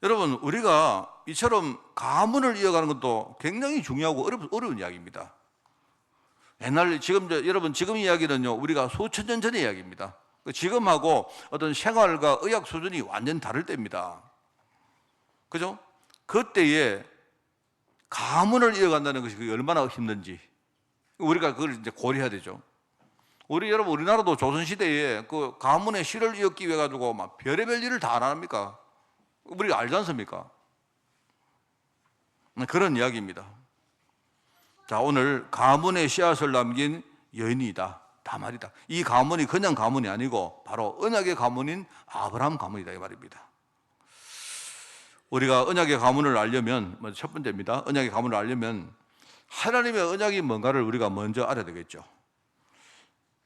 S1: 여러분 우리가 이처럼 가문을 이어가는 것도 굉장히 중요하고 어려운 이야기입니다. 옛날 여러분 지금 이야기는요 우리가 수천 년 전의 이야기입니다. 지금하고 어떤 생활과 의학 수준이 완전 다를 때입니다. 그죠? 그때에 가문을 이어간다는 것이 그게 얼마나 힘든지 우리가 그걸 이제 고려해야 되죠. 여러분 우리나라도 조선시대에 그 가문의 실을 이었기 위해 가지고 막 별의별 일을 다 안 합니까? 우리가 알지 않습니까? 그런 이야기입니다. 자, 오늘 가문의 씨앗을 남긴 여인이다. 다 말이다. 이 가문이 그냥 가문이 아니고 바로 언약의 가문인 아브라함 가문이다 이 말입니다. 우리가 언약의 가문을 알려면 첫 번째입니다. 언약의 가문을 알려면 하나님의 언약이 뭔가를 우리가 먼저 알아야 되겠죠.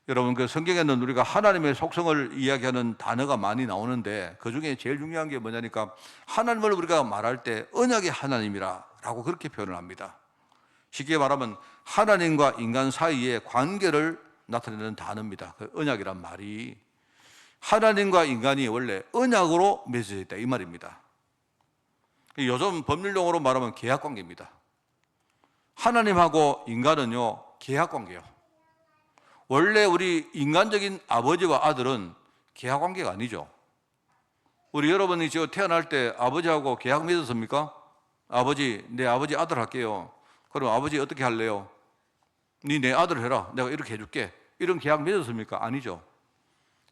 S1: 여러분 그 성경에는 우리가 하나님의 속성을 이야기하는 단어가 많이 나오는데 그 중에 제일 중요한 게 뭐냐니까 하나님을 우리가 말할 때 언약의 하나님이라고 그렇게 표현을 합니다. 쉽게 말하면 하나님과 인간 사이의 관계를 나타내는 단어입니다. 그 언약이란 말이 하나님과 인간이 원래 언약으로 맺어져 있다 이 말입니다. 요즘 법률용어로 말하면 계약관계입니다. 하나님하고 인간은요 계약관계예요. 원래 우리 인간적인 아버지와 아들은 계약관계가 아니죠. 우리 여러분이 태어날 때 아버지하고 계약 맺었습니까? 아버지, 내 아버지 아들 할게요. 그럼 아버지 어떻게 할래요? 네 내 아들 해라. 내가 이렇게 해줄게. 이런 계약 맺었습니까? 아니죠.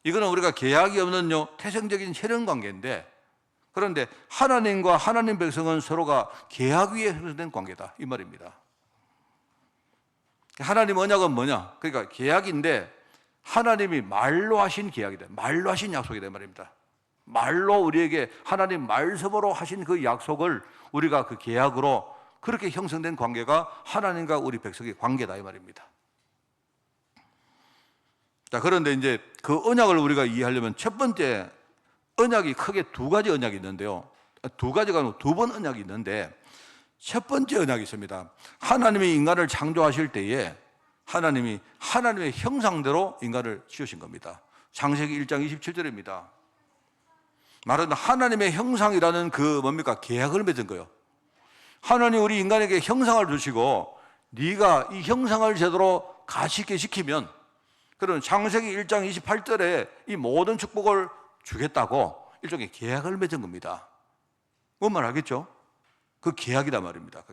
S1: 이거는 우리가 계약이 없는 태생적인 혈연 관계인데, 그런데 하나님과 하나님 백성은 서로가 계약 위에 형성된 관계다 이 말입니다. 하나님 언약은 뭐냐? 그러니까 계약인데 하나님이 말로 하신 계약이다. 말로 하신 약속이다 말입니다. 말로 우리에게 하나님 말씀으로 하신 그 약속을 우리가 그 계약으로 그렇게 형성된 관계가 하나님과 우리 백성의 관계다 이 말입니다. 자, 그런데 이제 그 언약을 우리가 이해하려면 첫 번째 언약이 크게 두 가지 언약이 있는데요. 두 가지가 아니고 두 번 언약이 있는데 첫 번째 언약이 있습니다. 하나님이 인간을 창조하실 때에 하나님이 하나님의 형상대로 인간을 지으신 겁니다. 창세기 1장 27절입니다. 말하자면 하나님의 형상이라는 그 뭡니까? 계약을 맺은 거예요. 하나님 우리 인간에게 형상을 주시고 네가 이 형상을 제대로 가치 있게 지키면 그런 창세기 1장 28절에 이 모든 축복을 주겠다고 일종의 계약을 맺은 겁니다. 뭔 말 알겠죠? 그 계약이다 말입니다.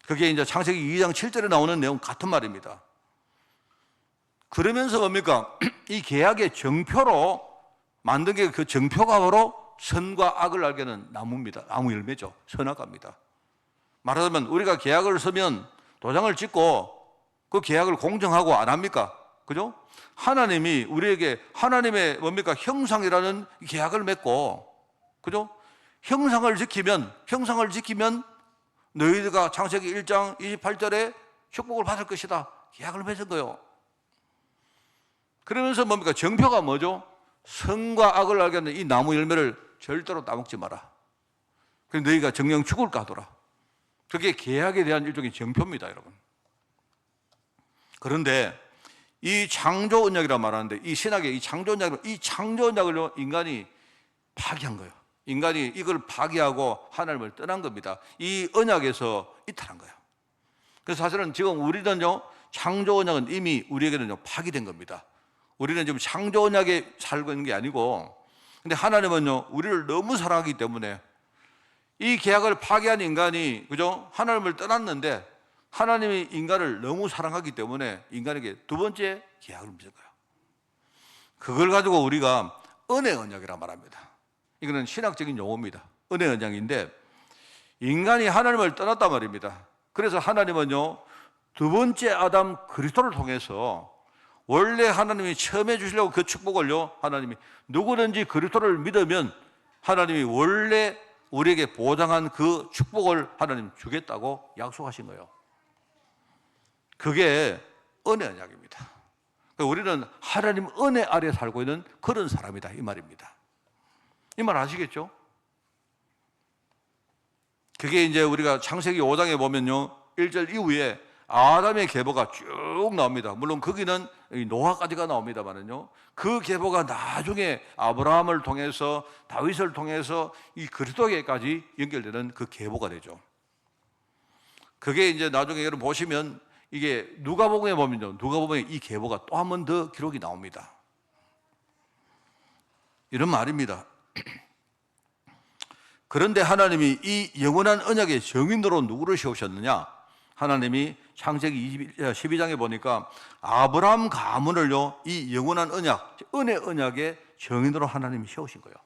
S1: 그게 이제 창세기 2장 7절에 나오는 내용 같은 말입니다. 그러면서 뭡니까? 이 계약의 정표로 만든 게 그 정표가 바로 선과 악을 알게 하는 나무입니다. 나무 열매죠. 선악과입니다. 말하자면 우리가 계약을 쓰면 도장을 찍고 그 계약을 공정하고 안 합니까? 그죠? 하나님이 우리에게 하나님의 뭡니까? 형상이라는 계약을 맺고, 그죠? 형상을 지키면 너희가 창세기 1장 28절에 축복을 받을 것이다. 계약을 맺은 거예요. 그러면서 뭡니까? 정표가 뭐죠? 선과 악을 알게 하는 이 나무 열매를 절대로 따먹지 마라. 그래서 너희가 정령 죽을까 하더라. 그게 계약에 대한 일종의 정표입니다, 여러분. 그런데 이 창조 언약이라 말하는데 이 신학의 이 창조 언약을 인간이 파기한 거예요. 인간이 이걸 파기하고 하나님을 떠난 겁니다. 이 언약에서 이탈한 거예요. 그래서 사실은 지금 우리는요, 창조 언약은 이미 우리에게는 파기된 겁니다. 우리는 지금 창조 언약에 살고 있는 게 아니고, 근데 하나님은요, 우리를 너무 사랑하기 때문에 이 계약을 파기한 인간이, 그죠? 하나님을 떠났는데 하나님이 인간을 너무 사랑하기 때문에 인간에게 두 번째 계약을 맺은 거예요. 그걸 가지고 우리가 은혜 언약이라 말합니다. 이거는 신학적인 용어입니다. 은혜 언약인데 인간이 하나님을 떠났단 말입니다. 그래서 하나님은요, 두 번째 아담 그리스도를 통해서 원래 하나님이 처음에 주시려고 그 축복을요, 하나님이 누구든지 그리스도를 믿으면 하나님이 원래 우리에게 보장한 그 축복을 하나님 주겠다고 약속하신 거예요. 그게 은혜 언약입니다. 우리는 하나님 은혜 아래 살고 있는 그런 사람이다 이 말입니다. 이 말 아시겠죠? 그게 이제 우리가 창세기 5장에 보면요, 1절 이후에 아담의 계보가 쭉 나옵니다. 물론 거기는 노아까지가 나옵니다만은요, 그 계보가 나중에 아브라함을 통해서 다윗을 통해서 이 그리스도에까지 연결되는 그 계보가 되죠. 그게 이제 나중에 여러분 보시면 이게 누가복음에 보면요, 누가복음에 이 계보가 또 한 번 더 기록이 나옵니다. 이런 말입니다. 그런데 하나님이 이 영원한 언약의 정인으로 누구를 세우셨느냐? 하나님이 창세기 12장에 보니까 아브라함 가문을요, 이 영원한 언약, 은혜 언약의 정인으로 하나님이 세우신 거예요.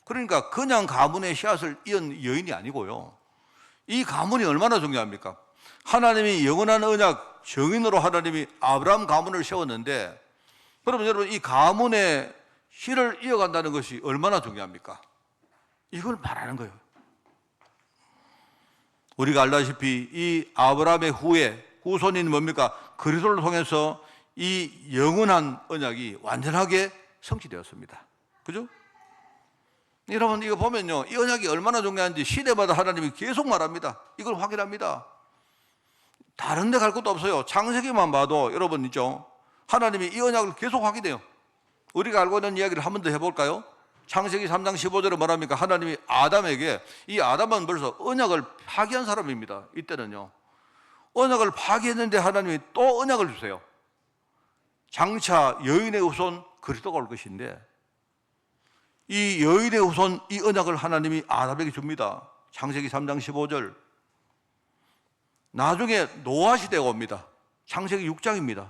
S1: 그러니까 그냥 가문의 씨앗을 이은 여인이 아니고요, 이 가문이 얼마나 중요합니까? 하나님이 영원한 언약 정인으로 하나님이 아브라함 가문을 세웠는데, 그러면 여러분 이 가문의 씨를 이어간다는 것이 얼마나 중요합니까? 이걸 말하는 거예요. 우리가 알다시피 이 아브라함의 후손인 뭡니까? 그리스도를 통해서 이 영원한 언약이 완전하게 성취되었습니다. 그죠? 여러분 이거 보면요, 이 언약이 얼마나 중요한지 시대마다 하나님이 계속 말합니다. 이걸 확인합니다. 다른 데 갈 것도 없어요. 창세기만 봐도 여러분 있죠, 하나님이 이 언약을 계속 확인해요. 우리가 알고 있는 이야기를 한 번 더 해볼까요? 창세기 3장 15절에 말합니까? 하나님이 아담에게, 이 아담은 벌써 언약을 파기한 사람입니다. 이때는요, 언약을 파기했는데 하나님이 또 언약을 주세요. 장차 여인의 후손 그리스도가 올 것인데 이 여인의 후손 이 언약을 하나님이 아담에게 줍니다. 창세기 3장 15절. 나중에 노아 시대가 옵니다. 창세기 6장입니다.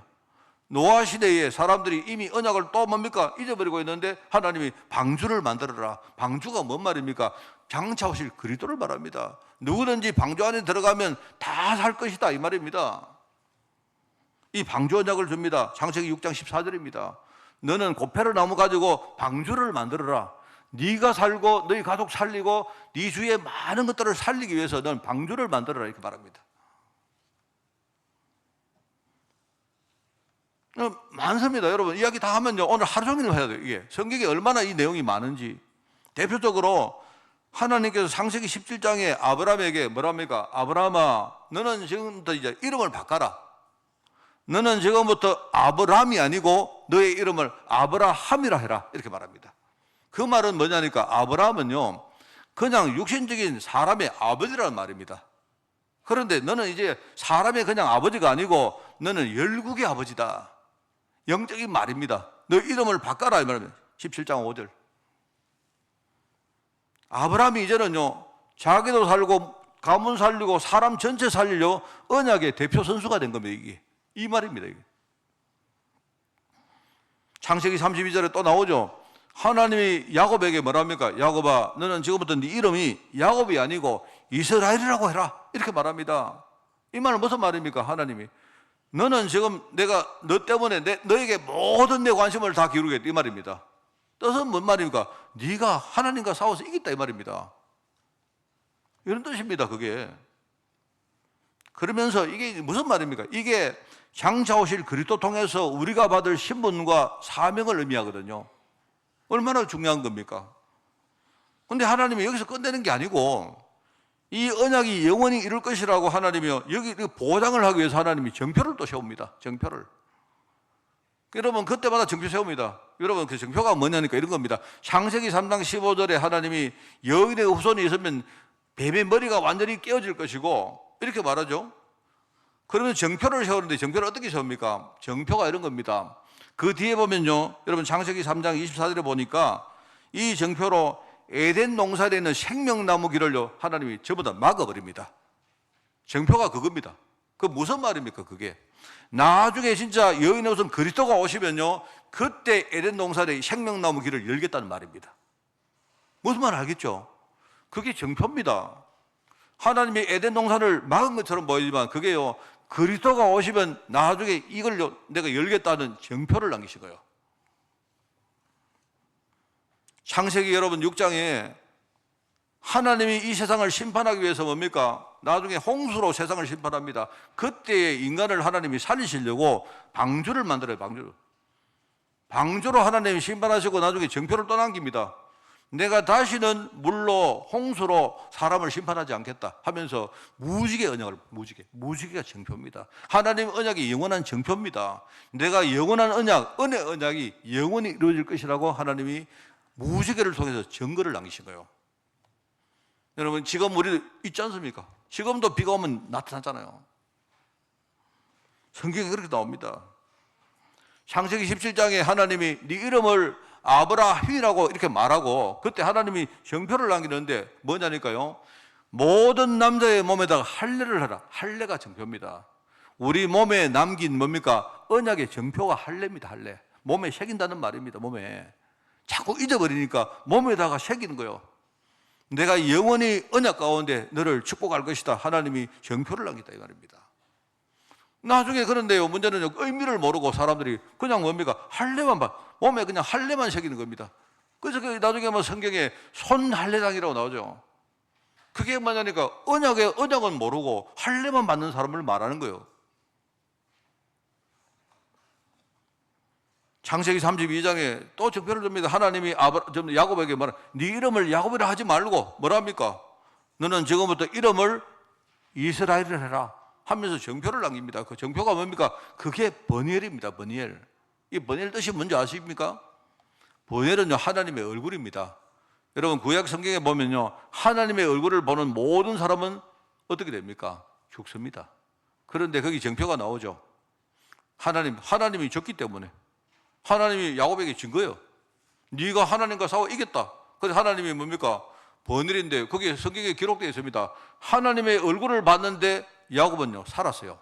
S1: 노아 시대에 사람들이 이미 언약을 또 뭡니까? 잊어버리고 있는데 하나님이 방주를 만들어라. 방주가 뭔 말입니까? 장차 오실 그리스도를 말합니다. 누구든지 방주 안에 들어가면 다 살 것이다 이 말입니다. 이 방주 언약을 줍니다. 창세기 6장 14절입니다. 너는 고페르 나무 가지고 방주를 만들어라. 네가 살고 너희 가족 살리고 네 주위에 많은 것들을 살리기 위해서 너는 방주를 만들어라 이렇게 말합니다. 많습니다. 여러분 이야기 다 하면요 오늘 하루 종일 해야 돼요. 이게 성경에 얼마나 이 내용이 많은지. 대표적으로 하나님께서 창세기 17장에 아브라함에게 뭐랍니까? 아브라함아 너는 지금부터 이제 이름을 바꿔라. 너는 지금부터 아브람이 아니고 너의 이름을 아브라함이라 해라 이렇게 말합니다. 그 말은 뭐냐니까 아브라함은요 그냥 육신적인 사람의 아버지라는 말입니다. 그런데 너는 이제 사람의 그냥 아버지가 아니고 너는 열국의 아버지다. 영적인 말입니다. 너 이름을 바꿔라 이 말입니다. 17장 5절. 아브라함이 이제는요 자기도 살고 가문 살리고 사람 전체 살리려 언약의 대표 선수가 된 겁니다. 이게 이 말입니다. 이게. 창세기 32절에 또 나오죠. 하나님이 야곱에게 뭐랍니까? 야곱아 너는 지금부터 네 이름이 야곱이 아니고 이스라엘이라고 해라 이렇게 말합니다. 이 말은 무슨 말입니까? 하나님이 너는 지금 내가 너 때문에 너에게 모든 내 관심을 다 기울이겠다 이 말입니다. 뜻은 뭔 말입니까? 네가 하나님과 싸워서 이겼다 이 말입니다. 이런 뜻입니다. 그게. 그러면서 이게 무슨 말입니까? 이게 장차 오실 그리스도 통해서 우리가 받을 신분과 사명을 의미하거든요. 얼마나 중요한 겁니까? 그런데 하나님이 여기서 끝내는 게 아니고 이 언약이 영원히 이룰 것이라고 하나님이 여기 보장을 하기 위해서 하나님이 정표를 또 세웁니다. 정표를. 여러분 그때마다 정표 세웁니다. 여러분 그 정표가 뭐냐니까 이런 겁니다. 창세기 3장 15절에 하나님이 여인의 후손이 있으면 뱀의 머리가 완전히 깨어질 것이고 이렇게 말하죠. 그러면 정표를 세우는데 정표를 어떻게 세웁니까? 정표가 이런 겁니다. 그 뒤에 보면요 여러분 창세기 3장 24절에 보니까 이 정표로 에덴 농사에 있는 생명나무 길을요 하나님이 전부 다 막아버립니다. 정표가 그겁니다. 그 무슨 말입니까? 그게 나중에 진짜 여인의 후손 그리스도가 오시면요 그때 에덴 농사의 생명나무 길을 열겠다는 말입니다. 무슨 말 알겠죠? 그게 정표입니다. 하나님이 에덴 동산을 막은 것처럼 보이지만 그게요 그리스도가 오시면 나중에 이걸 내가 열겠다는 정표를 남기신 거예요. 창세기 여러분 6장에 하나님이 이 세상을 심판하기 위해서 뭡니까? 나중에 홍수로 세상을 심판합니다. 그때의 인간을 하나님이 살리시려고 방주를 만들어요. 방주로 하나님이 심판하시고 나중에 정표를 또 남깁니다. 내가 다시는 물로 홍수로 사람을 심판하지 않겠다 하면서 무지개 언약을 무지개가 정표입니다. 하나님 언약이 영원한 정표입니다. 내가 영원한 언약, 은혜 언약이 영원히 이루어질 것이라고 하나님이 무지개를 통해서 증거를 남기신 거예요. 여러분 지금 우리 있지 않습니까? 지금도 비가 오면 나타나잖아요. 성경에 그렇게 나옵니다. 창세기 17장에 하나님이 네 이름을 아브라함이라고 이렇게 말하고 그때 하나님이 정표를 남기는데 뭐냐니까요? 모든 남자의 몸에다가 할례를 하라. 할례가 정표입니다. 우리 몸에 남긴 뭡니까? 언약의 정표가 할례입니다. 할례. 몸에 새긴다는 말입니다. 몸에. 자꾸 잊어버리니까 몸에다가 새기는 거예요. 내가 영원히 언약 가운데 너를 축복할 것이다. 하나님이 정표를 남겼다 이 말입니다. 나중에 그런데요 문제는 의미를 모르고 사람들이 그냥 뭡니까? 할례만 봐. 몸에 그냥 할례만 새기는 겁니다. 그래서 나중에 뭐 성경에 손할례당이라고 나오죠. 그게 뭐냐니까 언약은 모르고 할례만 받는 사람을 말하는 거예요. 창세기 32장에 또 정표를 줍니다. 하나님이 야곱에게 말하 네 이름을 야곱이라 하지 말고 뭐랍니까? 너는 지금부터 이름을 이스라엘을 해라 하면서 정표를 남깁니다. 그 정표가 뭡니까? 그게 버니엘입니다. 버니엘. 이 버니엘 뜻이 뭔지 아십니까? 버니엘은요 하나님의 얼굴입니다. 여러분 구약 성경에 보면요 하나님의 얼굴을 보는 모든 사람은 어떻게 됩니까? 죽습니다. 그런데 거기 정표가 나오죠. 하나님이 졌기 때문에 하나님이 야곱에게 진 거예요. 네가 하나님과 싸워 이겼다. 그래서 하나님이 뭡니까? 번일인데 거기에 성경에 기록되어 있습니다. 하나님의 얼굴을 봤는데 야곱은요 살았어요.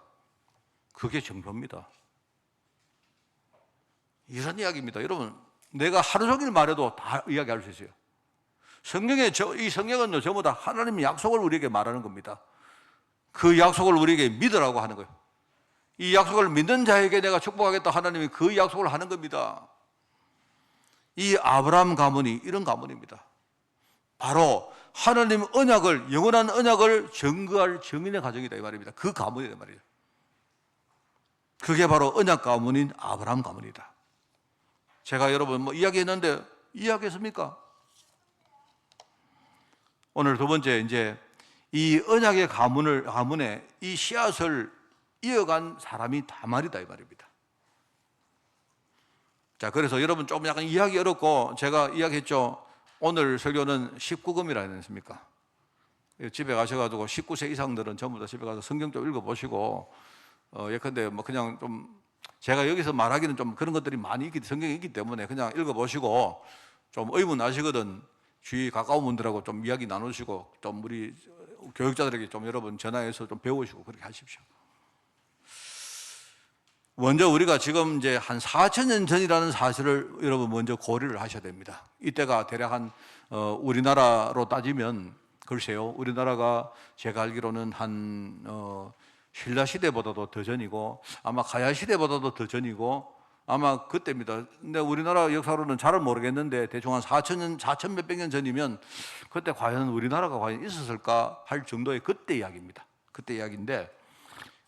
S1: 그게 정표입니다. 이런 이야기입니다. 여러분, 내가 하루 종일 말해도 다 이야기할 수 있어요. 이 성경은요 전부 다 하나님의 약속을 우리에게 말하는 겁니다. 그 약속을 우리에게 믿으라고 하는 거예요. 이 약속을 믿는 자에게 내가 축복하겠다, 하나님이 그 약속을 하는 겁니다. 이 아브라함 가문이 이런 가문입니다. 바로 하나님 언약을, 영원한 언약을 증거할 증인의 가정이다 이 말입니다. 그 가문이다 이 말이에요. 그게 바로 언약 가문인 아브라함 가문이다. 제가 여러분 이야기했는데 이야기했습니까? 오늘 두 번째, 이제 이 언약의 가문에 이 씨앗을 이어간 사람이 다말이다 이 말입니다. 자, 그래서 여러분 좀 약간 이해하기 어렵고, 제가 이야기했죠. 오늘 설교는 19금이라 했습니까? 집에 가셔가지고 19세 이상들은 전부 다 집에 가서 성경 좀 읽어보시고, 예컨대 그냥 좀 제가 여기서 말하기는 좀 그런 것들이 많이 성경에 있기 때문에 그냥 읽어보시고, 좀 의문 나시거든 주위 가까운 분들하고 좀 이야기 나누시고, 좀 우리 교육자들에게 좀 여러분 전화해서 좀 배우시고 그렇게 하십시오. 먼저 우리가 지금 이제 한 4,000년 전이라는 사실을 여러분 먼저 고려를 하셔야 됩니다. 이때가 대략 한 우리나라로 따지면, 글쎄요, 우리나라가 제가 알기로는 한 신라 시대보다도 더 전이고, 아마 가야 시대보다도 더 전이고, 아마 그때입니다. 근데 우리나라 역사로는 잘 모르겠는데 대충 한 4,000년, 4,000 몇백 년 전이면 그때 과연 우리나라가 과연 있었을까 할 정도의 그때 이야기입니다. 그때 이야기인데,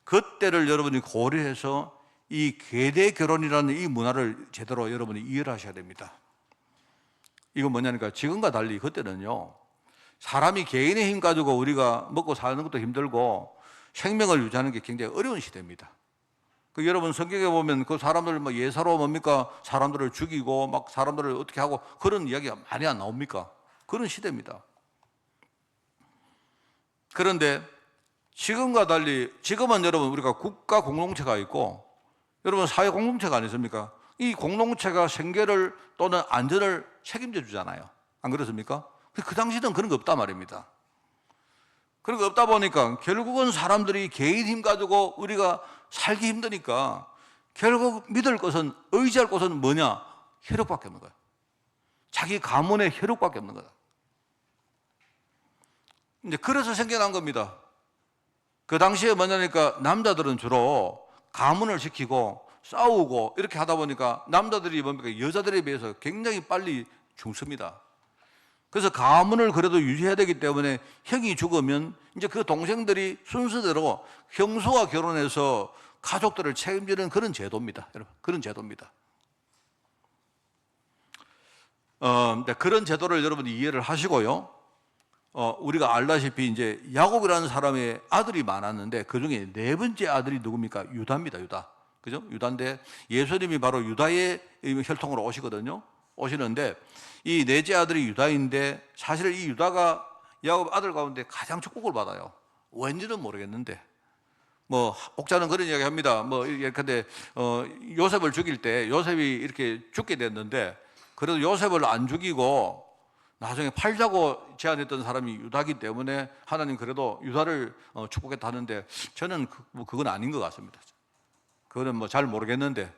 S1: 그때를 여러분이 고려해서 이 계대 결혼이라는 이 문화를 제대로 여러분이 이해를 하셔야 됩니다. 이건 뭐냐니까, 지금과 달리 그때는요, 사람이 개인의 힘 가지고 우리가 먹고 사는 것도 힘들고 생명을 유지하는 게 굉장히 어려운 시대입니다. 그 여러분 성경에 보면 그 사람들 예사로 뭡니까? 사람들을 죽이고 막 사람들을 어떻게 하고 그런 이야기가 많이 안 나옵니까? 그런 시대입니다. 그런데 지금과 달리, 지금은 여러분 우리가 국가 공동체가 있고 여러분 사회 공동체가 아니십니까? 이 공동체가 생계를 또는 안전을 책임져 주잖아요. 안 그렇습니까? 그 당시에는 그런 거 없단 말입니다. 그런 거 없다 보니까 결국은 사람들이 개인 힘 가지고 우리가 살기 힘드니까 결국 믿을 것은, 의지할 것은 뭐냐? 혈육밖에 없는 거야. 자기 가문의 혈육밖에 없는 거야. 이제 그래서 생겨난 겁니다. 그 당시에 뭐냐니까 남자들은 주로 가문을 지키고 싸우고 이렇게 하다 보니까 남자들이 뭡니까? 여자들에 비해서 굉장히 빨리 죽습니다. 그래서 가문을 그래도 유지해야 되기 때문에 형이 죽으면 이제 그 동생들이 순서대로 형수와 결혼해서 가족들을 책임지는 그런 제도입니다. 여러분, 그런 제도입니다. 그런 제도를 여러분이 이해를 하시고요. 우리가 알다시피 이제 야곱이라는 사람의 아들이 많았는데 그 중에 네 번째 아들이 누굽니까? 유다입니다. 유다. 그죠? 유다인데 예수님이 바로 유다의 혈통으로 오시거든요. 오시는데 이 넷째 아들이 유다인데 사실 이 유다가 야곱 아들 가운데 가장 축복을 받아요. 왠지는 모르겠는데 옥자는 그런 이야기 합니다. 예컨대 요셉을 죽일 때 요셉이 이렇게 죽게 됐는데 그래도 요셉을 안 죽이고 나중에 팔자고 제안했던 사람이 유다기 때문에 하나님 그래도 유다를 축복했다 하는데 저는 그건 아닌 것 같습니다. 그거는 잘 모르겠는데,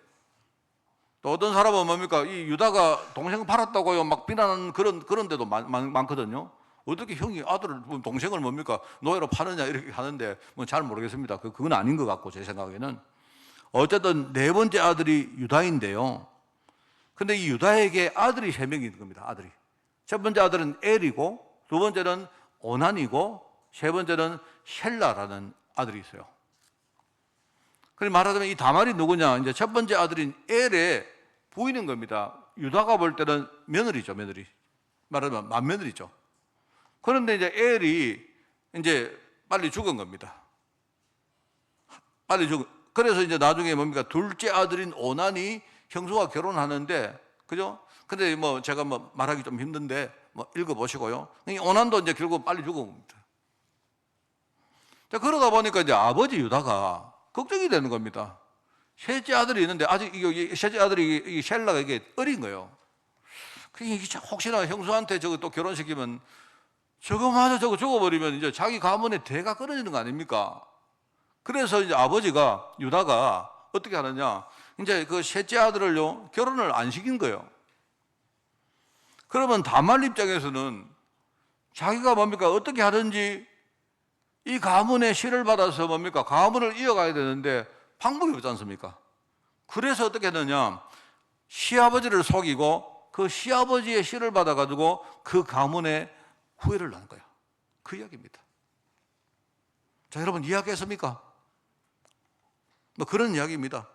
S1: 또 어떤 사람은 뭡니까? 이 유다가 동생을 팔았다고요 막 비난하는 그런 데도 많거든요. 어떻게 형이 아들을, 동생을 뭡니까? 노예로 파느냐 이렇게 하는데 잘 모르겠습니다. 그건 아닌 것 같고 제 생각에는. 어쨌든 네 번째 아들이 유다인데요. 근데 이 유다에게 아들이 세 명이 있는 겁니다. 아들이. 첫 번째 아들은 엘이고, 두 번째는 오난이고, 세 번째는 셀라라는 아들이 있어요. 그래서 말하자면 이 다말이 누구냐? 이제 첫 번째 아들인 엘의 부인인 겁니다. 유다가 볼 때는 며느리죠, 며느리. 말하자면 맏며느리죠. 그런데 이제 엘이 이제 빨리 죽은 겁니다. 빨리 죽은. 그래서 이제 나중에 뭡니까? 둘째 아들인 오난이 형수와 결혼하는데, 그죠? 근데 제가 말하기 좀 힘든데 읽어보시고요. 이 오난도 이제 결국 빨리 죽은 겁니다. 자, 그러다 보니까 이제 아버지 유다가 걱정이 되는 겁니다. 셋째 아들이 있는데 아직 셋째 아들이 이 셀라가 이게 어린 거예요. 그러니까 혹시나 형수한테 저거 또 결혼시키면 저거마저 저거 죽어버리면 이제 자기 가문의 대가 끊어지는 거 아닙니까? 그래서 이제 아버지가 유다가 어떻게 하느냐? 이제 그 셋째 아들을요 결혼을 안 시킨 거예요. 그러면 다말 입장에서는 자기가 뭡니까? 어떻게 하든지 이 가문의 시를 받아서 뭡니까? 가문을 이어가야 되는데 방법이 없지 않습니까? 그래서 어떻게 했느냐? 시아버지를 속이고 그 시아버지의 시를 받아가지고 그 가문에 후회를 낳은 거예요. 그 이야기입니다. 자, 여러분 이해하겠습니까? 뭐 그런 이야기입니다.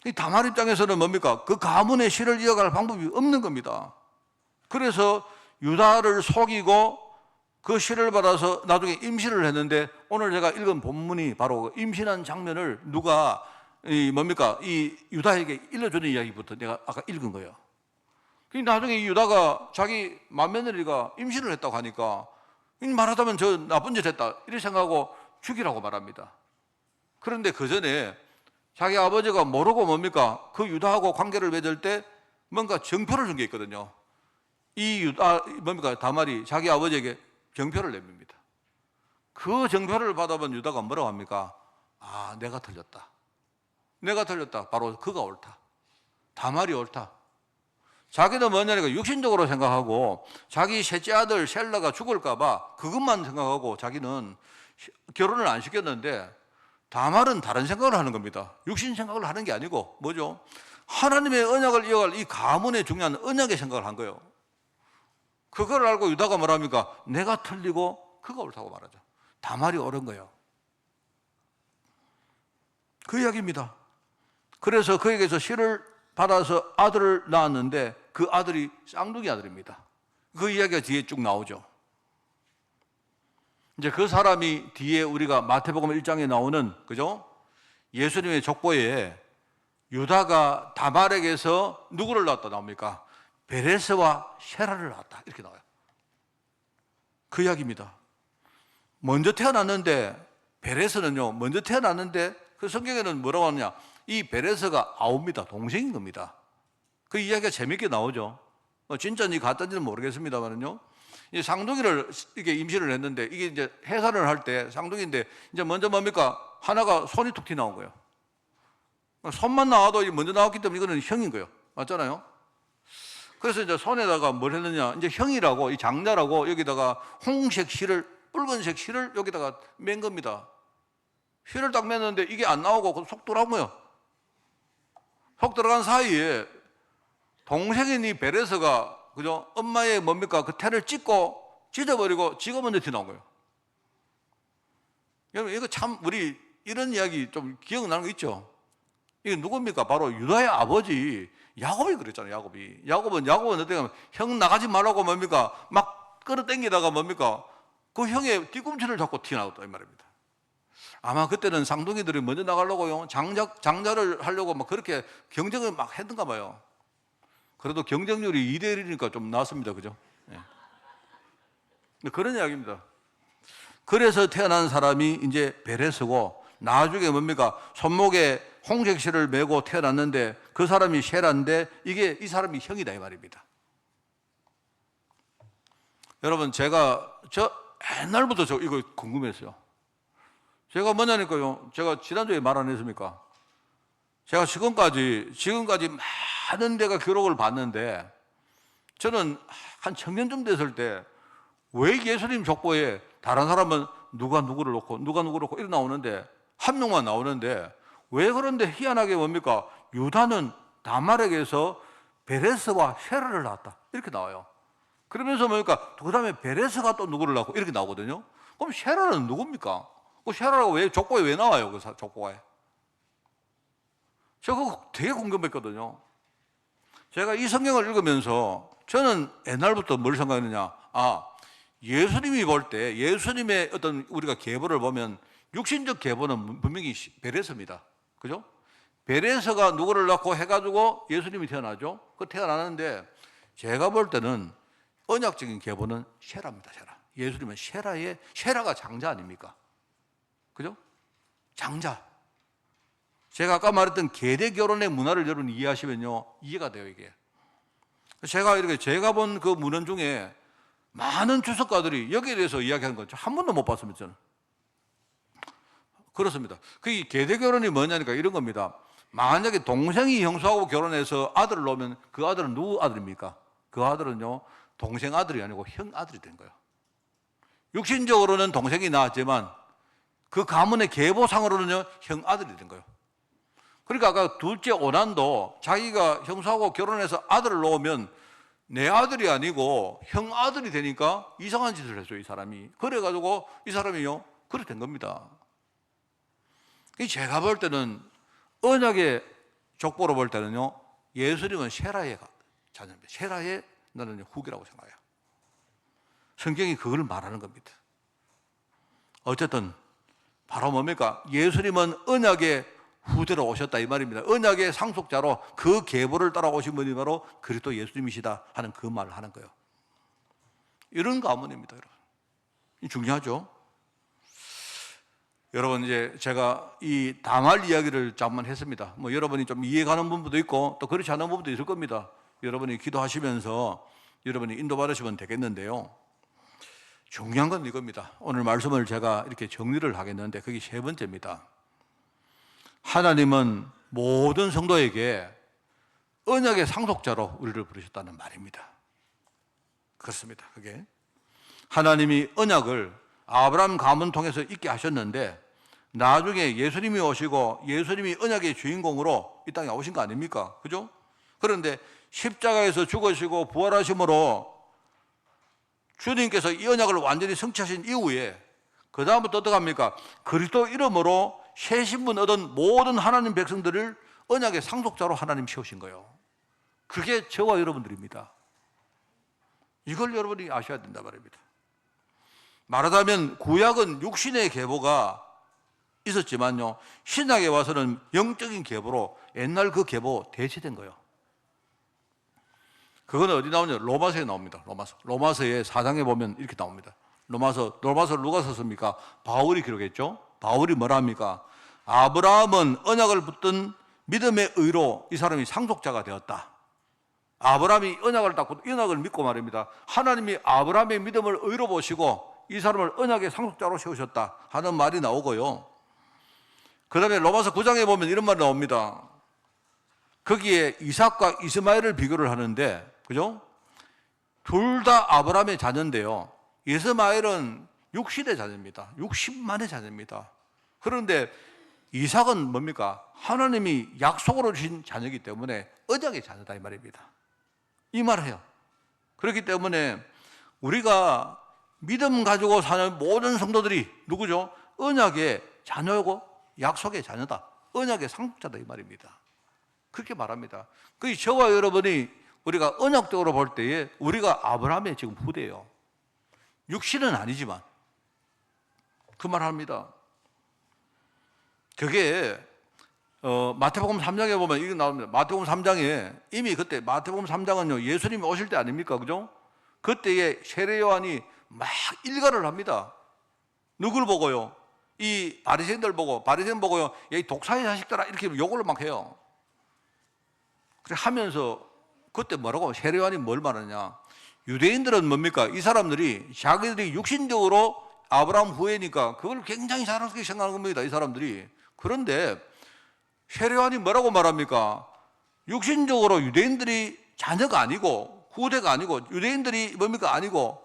S1: 이 다말 입장에서는 뭡니까? 그 가문의 시를 이어갈 방법이 없는 겁니다. 그래서 유다를 속이고 그 시를 받아서 나중에 임신을 했는데 오늘 제가 읽은 본문이 바로 임신한 장면을 누가 이 유다에게 일러주는 이야기부터 내가 아까 읽은 거예요. 나중에 이 유다가 자기 맏며느리가 임신을 했다고 하니까 말하자면 저 나쁜 짓 했다 이렇게 생각하고 죽이라고 말합니다. 그런데 그 전에 자기 아버지가 모르고 그 유다하고 관계를 맺을 때 뭔가 정표를 준 게 있거든요. 이 유다 다말이 자기 아버지에게 정표를 냅니다. 그 정표를 받아본 유다가 뭐라고 합니까? 아, 내가 틀렸다. 내가 틀렸다. 바로 그가 옳다. 다말이 옳다. 자기는 뭐냐니까 육신적으로 생각하고 자기 셋째 아들 셀라가 죽을까봐 그것만 생각하고 자기는 결혼을 안 시켰는데 다말은 다른 생각을 하는 겁니다. 육신 생각을 하는 게 아니고 뭐죠? 하나님의 언약을 이어갈 이 가문의 중요한 언약의 생각을 한 거예요. 그걸 알고 유다가 뭐랍니까? 내가 틀리고 그가 옳다고 말하죠. 다말이 옳은 거예요. 그 이야기입니다. 그래서 그에게서 시를 받아서 아들을 낳았는데 그 아들이 쌍둥이 아들입니다. 그 이야기가 뒤에 쭉 나오죠. 이제 그 사람이 뒤에 우리가 마태복음 1장에 나오는 그죠? 예수님의 족보에 유다가 다말에게서 누구를 낳았다 나옵니까? 베레스와 셰라를 낳았다 이렇게 나와요. 그 이야기입니다. 먼저 태어났는데 베레스는요 먼저 태어났는데 그 성경에는 뭐라고 하느냐? 이 베레스가 아우입니다. 동생인 겁니다. 그 이야기가 재밌게 나오죠. 진짜인지 가짜인지는 모르겠습니다만은요. 이 쌍둥이를 이게 임신을 했는데 이게 이제 해산을 할 때 쌍둥이인데 이제 먼저 하나가 손이 툭 튀어나온 거예요. 손만 나와도 먼저 나왔기 때문에 이거는 형인 거예요. 맞잖아요. 그래서 이제 손에다가 뭘 했느냐? 이제 형이라고 이 장자라고 여기다가 홍색 실을 붉은색 실을 여기다가 맨 겁니다. 실을 딱 맸는데 이게 안 나오고 속 들어간 거예요. 속 들어간 사이에 동생인 이 베레스가 그죠? 엄마의 그 태를 찢어버리고 지가 먼저 튀어나온 거예요. 여러분 이거 참 우리 이런 이야기 좀 기억나는 거 있죠? 이게 누굽니까? 바로 유다의 아버지 야곱이 그랬잖아요. 야곱은 어떻게 하면 형 나가지 말라고 막 끌어당기다가 그 형의 뒤꿈치를 잡고 튀어나왔다 이 말입니다. 아마 그때는 쌍둥이들이 먼저 나가려고요. 장자를 하려고 막 그렇게 경쟁을 막 했던가 봐요. 그래도 경쟁률이 2대 1이니까 좀 나았습니다. 그죠? 네. 그런 이야기입니다. 그래서 태어난 사람이 이제 베레스고 나중에 손목에 홍색실을 메고 태어났는데 그 사람이 셰라인데 이 사람이 형이다 이 말입니다. 여러분 저 옛날부터 이거 궁금했어요. 제가 뭐냐니까요. 제가 지난주에 말 안 했습니까? 제가 지금까지 많은 데가 기록을 봤는데 저는 한 청년쯤 됐을 때 왜 예수님 족보에 다른 사람은 누가 누구를 놓고 이렇게 나오는데 한 명만 나오는데 왜 그런데 희한하게 유다는 다말에게서 베레스와 셰라를 낳았다 이렇게 나와요. 그러면서 그 다음에 베레스가 또 누구를 낳고 이렇게 나오거든요. 그럼 셰라는 누굽니까? 그 셰라라고 왜 족보에 왜 나와요? 그 족보에. 제가 그거 되게 궁금했거든요. 제가 이 성경을 읽으면서 저는 옛날부터 뭘 생각했느냐? 예수님이 볼 때 예수님의 어떤 우리가 계보를 보면 육신적 계보는 분명히 베레스입니다. 그죠? 베레스가 누구를 낳고 해가지고 예수님이 태어나죠. 그 태어나는데 제가 볼 때는 언약적인 계보는 셰라입니다. 셰라. 예수님은 셰라가 장자 아닙니까? 그죠? 장자. 제가 아까 말했던 계대 결혼의 문화를 여러분 이해하시면요 이해가 돼요 이게. 제가 본 그 문헌 중에 많은 주석가들이 여기에 대해서 이야기하는 거 한 번도 못 봤습니다. 저는. 그렇습니다. 그 계대 결혼이 뭐냐니까 이런 겁니다. 만약에 동생이 형수하고 결혼해서 아들을 놓으면 그 아들은 누구 아들입니까? 그 아들은요, 동생 아들이 아니고 형 아들이 된 거예요. 육신적으로는 동생이 낳았지만 그 가문의 계보상으로는요, 형 아들이 된 거예요. 그러니까 아까 둘째 오난도 자기가 형수하고 결혼해서 아들을 놓으면 내 아들이 아니고 형 아들이 되니까 이상한 짓을 했어요, 이 사람이. 그래가지고 이 사람이요, 그렇게 된 겁니다. 제가 볼 때는 언약의 족보로 볼 때는요, 예수님은 셰라의 자녀입니다. 셰라의 나는 후계라고 생각해요. 성경이 그걸 말하는 겁니다. 어쨌든 바로 뭡니까? 예수님은 언약의 후대로 오셨다 이 말입니다. 언약의 상속자로 그 계보를 따라오신 분이 바로 그리스도 예수님이시다 하는 그 말을 하는 거예요. 이런 가문입니다, 여러분. 중요하죠? 여러분, 이제 제가 이 다말 이야기를 잠깐 했습니다. 뭐 여러분이 좀 이해가는 부분도 있고 또 그렇지 않은 부분도 있을 겁니다. 여러분이 기도하시면서 여러분이 인도받으시면 되겠는데요. 중요한 건 이겁니다. 오늘 말씀을 제가 이렇게 정리를 하겠는데 그게 세 번째입니다. 하나님은 모든 성도에게 언약의 상속자로 우리를 부르셨다는 말입니다. 그렇습니다. 그게 하나님이 언약을 아브라함 가문 통해서 있게 하셨는데 나중에 예수님이 오시고 예수님이 언약의 주인공으로 이 땅에 오신 거 아닙니까? 그죠? 그런데 십자가에서 죽으시고 부활하심으로 주님께서 이 언약을 완전히 성취하신 이후에 그 다음부터 어떻게 합니까? 그리스도 이름으로 새 신분 얻은 모든 하나님 백성들을 언약의 상속자로 하나님 세우신 거예요. 그게 저와 여러분들입니다. 이걸 여러분이 아셔야 된다 말입니다. 말하자면 구약은 육신의 계보가 있었지만요, 신약에 와서는 영적인 계보로 옛날 그 계보 대체된 거예요. 그건 어디 나오냐? 로마서에 나옵니다. 로마서의 4장에 보면 이렇게 나옵니다. 로마서 누가 썼습니까? 바울이 기록했죠. 바울이 뭐라 합니까? 아브라함은 언약을 붙든 믿음의 의로 이 사람이 상속자가 되었다. 아브라함이 언약을 닦고 언약을 믿고 말입니다. 하나님이 아브라함의 믿음을 의로 보시고 이 사람을 언약의 상속자로 세우셨다 하는 말이 나오고요. 그 다음에 로마서 9장에 보면 이런 말이 나옵니다. 거기에 이삭과 이스마엘을 비교를 하는데, 그죠? 둘 다 아브라함의 자녀인데요. 이스마엘은 60의 자녀입니다. 60만의 자녀입니다. 그런데 이삭은 뭡니까? 하나님이 약속으로 주신 자녀이기 때문에 언약의 자녀다 이 말입니다. 이 말을 해요. 그렇기 때문에 우리가 믿음 가지고 사는 모든 성도들이 누구죠? 언약의 자녀고 약속의 자녀다. 언약의 상속자다 이 말입니다. 그렇게 말합니다. 그 저와 여러분이 우리가 언약적으로 볼 때에 우리가 아브라함의 지금 후대예요. 육신은 아니지만 그 말 합니다. 그게 마태복음 3장에 보면 이게 나옵니다. 마태복음 3장에 이미 그때 마태복음 3장은요 예수님이 오실 때 아닙니까? 그죠? 그때에 세례 요한이 막 일가를 합니다. 누굴 보고요? 이 바리새인들 보고, 바리새인 보고요, 이 독사의 자식들아 이렇게 욕을 막 해요. 그래 하면서 그때 뭐라고 세례 요한이 뭘 말하냐? 유대인들은 뭡니까? 이 사람들이 자기들이 육신적으로 아브라함 후예니까 그걸 굉장히 자랑스럽게 생각하는 겁니다. 이 사람들이. 그런데 세례 요한이 뭐라고 말합니까? 육신적으로 유대인들이 자녀가 아니고 후대가 아니고 유대인들이 뭡니까? 아니고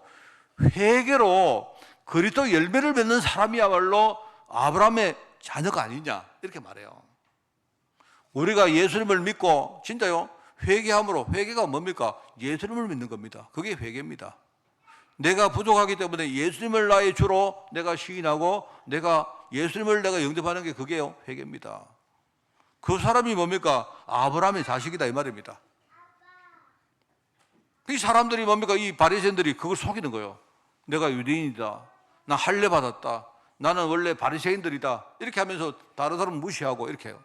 S1: 회개로 그리스도 열매를 맺는 사람이야말로 아브라함의 자녀가 아니냐 이렇게 말해요. 우리가 예수님을 믿고 진짜요 회개함으로, 회개가 뭡니까? 예수님을 믿는 겁니다. 그게 회개입니다. 내가 부족하기 때문에 예수님을 나의 주로 내가 시인하고 예수님을 내가 영접하는 게 그게요 회개입니다. 그 사람이 뭡니까? 아브라함의 자식이다 이 말입니다. 이 사람들이 뭡니까? 이 바리새인들이 그걸 속이는 거예요. 내가 유대인이다. 나 할례 받았다. 나는 원래 바리새인들이다. 이렇게 하면서 다른 사람 무시하고 이렇게 해요.